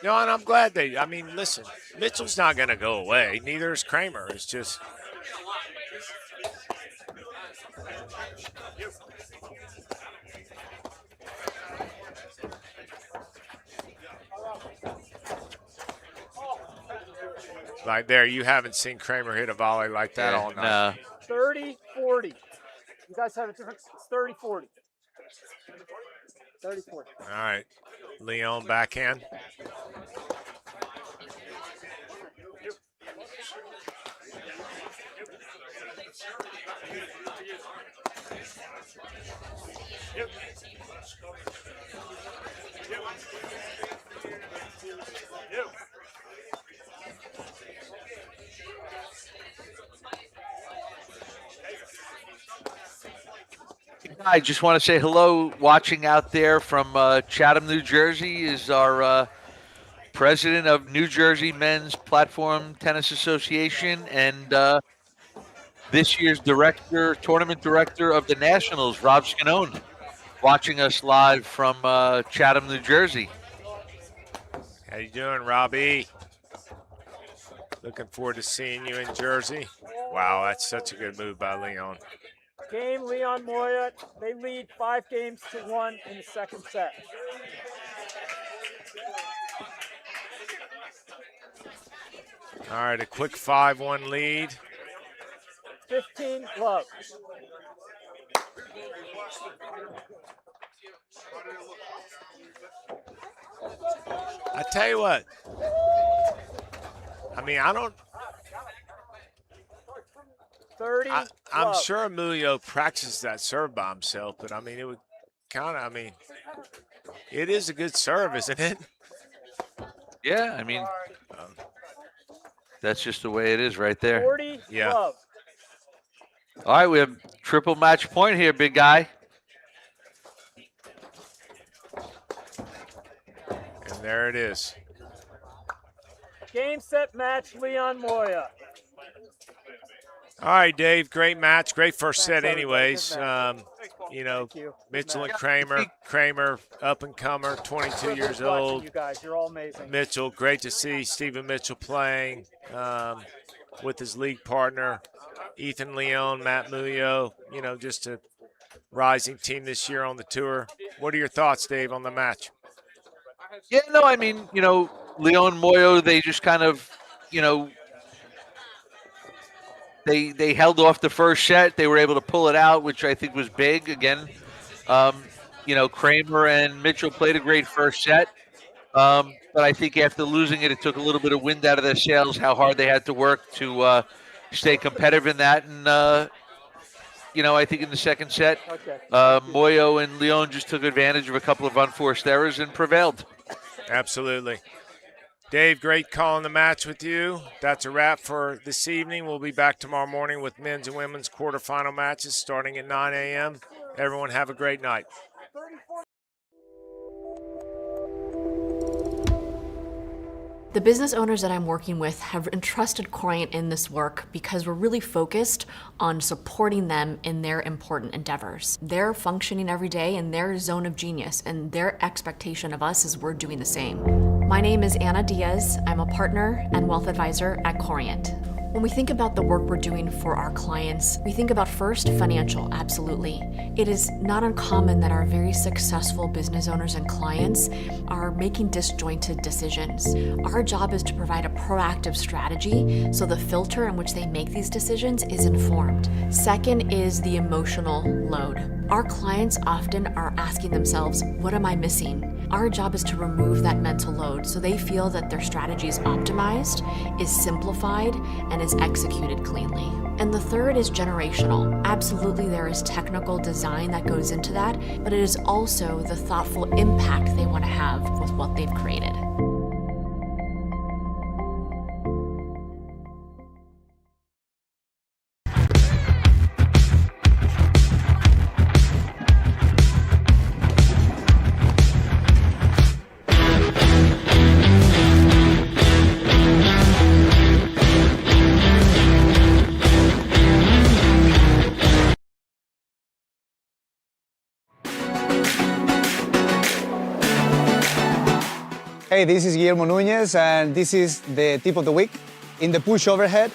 No, and I'm glad listen, Mitchell's not going to go away. Neither is Cramer. It's just. Like there, you haven't seen Cramer hit a volley like that all night. No. 30-40. You guys have a difference. It's 30-40. 30-40. All right. Leon backhand. I just want to say hello. Watching out there from Chatham, New Jersey, is our president of New Jersey Men's Platform Tennis Association and this year's tournament director of the Nationals, Rob Scanone, watching us live from Chatham, New Jersey. How you doing, Robbie? Looking forward to seeing you in Jersey. Wow, that's such a good move by Leon. Game Leon Muoio. They lead 5-1 in the second set. All right, a quick 5-1 lead. 15 love. I tell you what. I mean, 30 I'm love. sure Muoio practiced that serve by himself, but I mean, it would kind of, I mean, it is a good serve, isn't it? Yeah, I mean, that's just the way it is right there. 40 Yeah. love. All right, we have triple match point here, big guy. And there it is. Game, set, match, Leon Muoio. All right, Dave, great match. Great first set Thanks, everybody. anyways. Good match. You know, Thank you. Good Mitchell and match. Cramer, up-and-comer, 22 Privilege years watching old. You guys, you're all amazing. Mitchell, great to see Stephen Mitchell playing with his league partner, Ethan Leon, Matt Muoio, you know, just a rising team this year on the tour. What are your thoughts, Dave, on the match? Yeah, no, I mean, you know, Leon Muoio, they just kind of, you know, they held off the first set. They were able to pull it out, which I think was big. Again, you know, Cramer and Mitchell played a great first set. But I think after losing it, it took a little bit of wind out of their sails, how hard they had to work to stay competitive in that. And, you know, I think in the second set, Muoio and Leon just took advantage of a couple of unforced errors and prevailed. Absolutely. Dave, great calling the match with you. That's a wrap for this evening. We'll be back tomorrow morning with men's and women's quarterfinal matches starting at 9 a.m. Everyone have a great night. The business owners that I'm working with have entrusted Corient in this work because we're really focused on supporting them in their important endeavors. They're functioning every day in their zone of genius, and their expectation of us is we're doing the same. My name is Anna Diaz. I'm a partner and wealth advisor at Corient. When we think about the work we're doing for our clients, we think about first financial, absolutely. It is not uncommon that our very successful business owners and clients are making disjointed decisions. Our job is to provide a proactive strategy so the filter in which they make these decisions is informed. Second is the emotional load. Our clients often are asking themselves, what am I missing? Our job is to remove that mental load so they feel that their strategy is optimized, is simplified, and is executed cleanly. And the third is generational. Absolutely, there is technical design that goes into that, but it is also the thoughtful impact they want to have with what they've created. Hey, this is Guillermo Núñez, and this is the tip of the week. In the push overhead,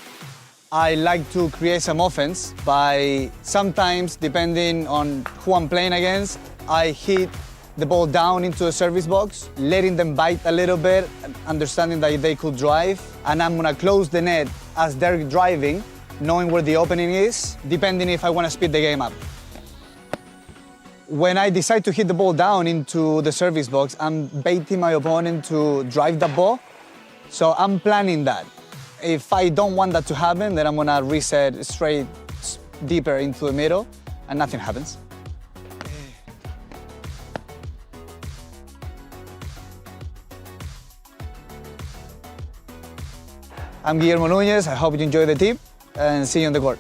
I like to create some offense by sometimes, depending on who I'm playing against, I hit the ball down into a service box, letting them bite a little bit, understanding that they could drive, and I'm gonna close the net as they're driving, knowing where the opening is, depending if I wanna speed the game up. When I decide to hit the ball down into the service box, I'm baiting my opponent to drive the ball. So I'm planning that. If I don't want that to happen, then I'm gonna reset straight deeper into the middle and nothing happens. I'm Guillermo Núñez. I hope you enjoy the tip and see you on the court.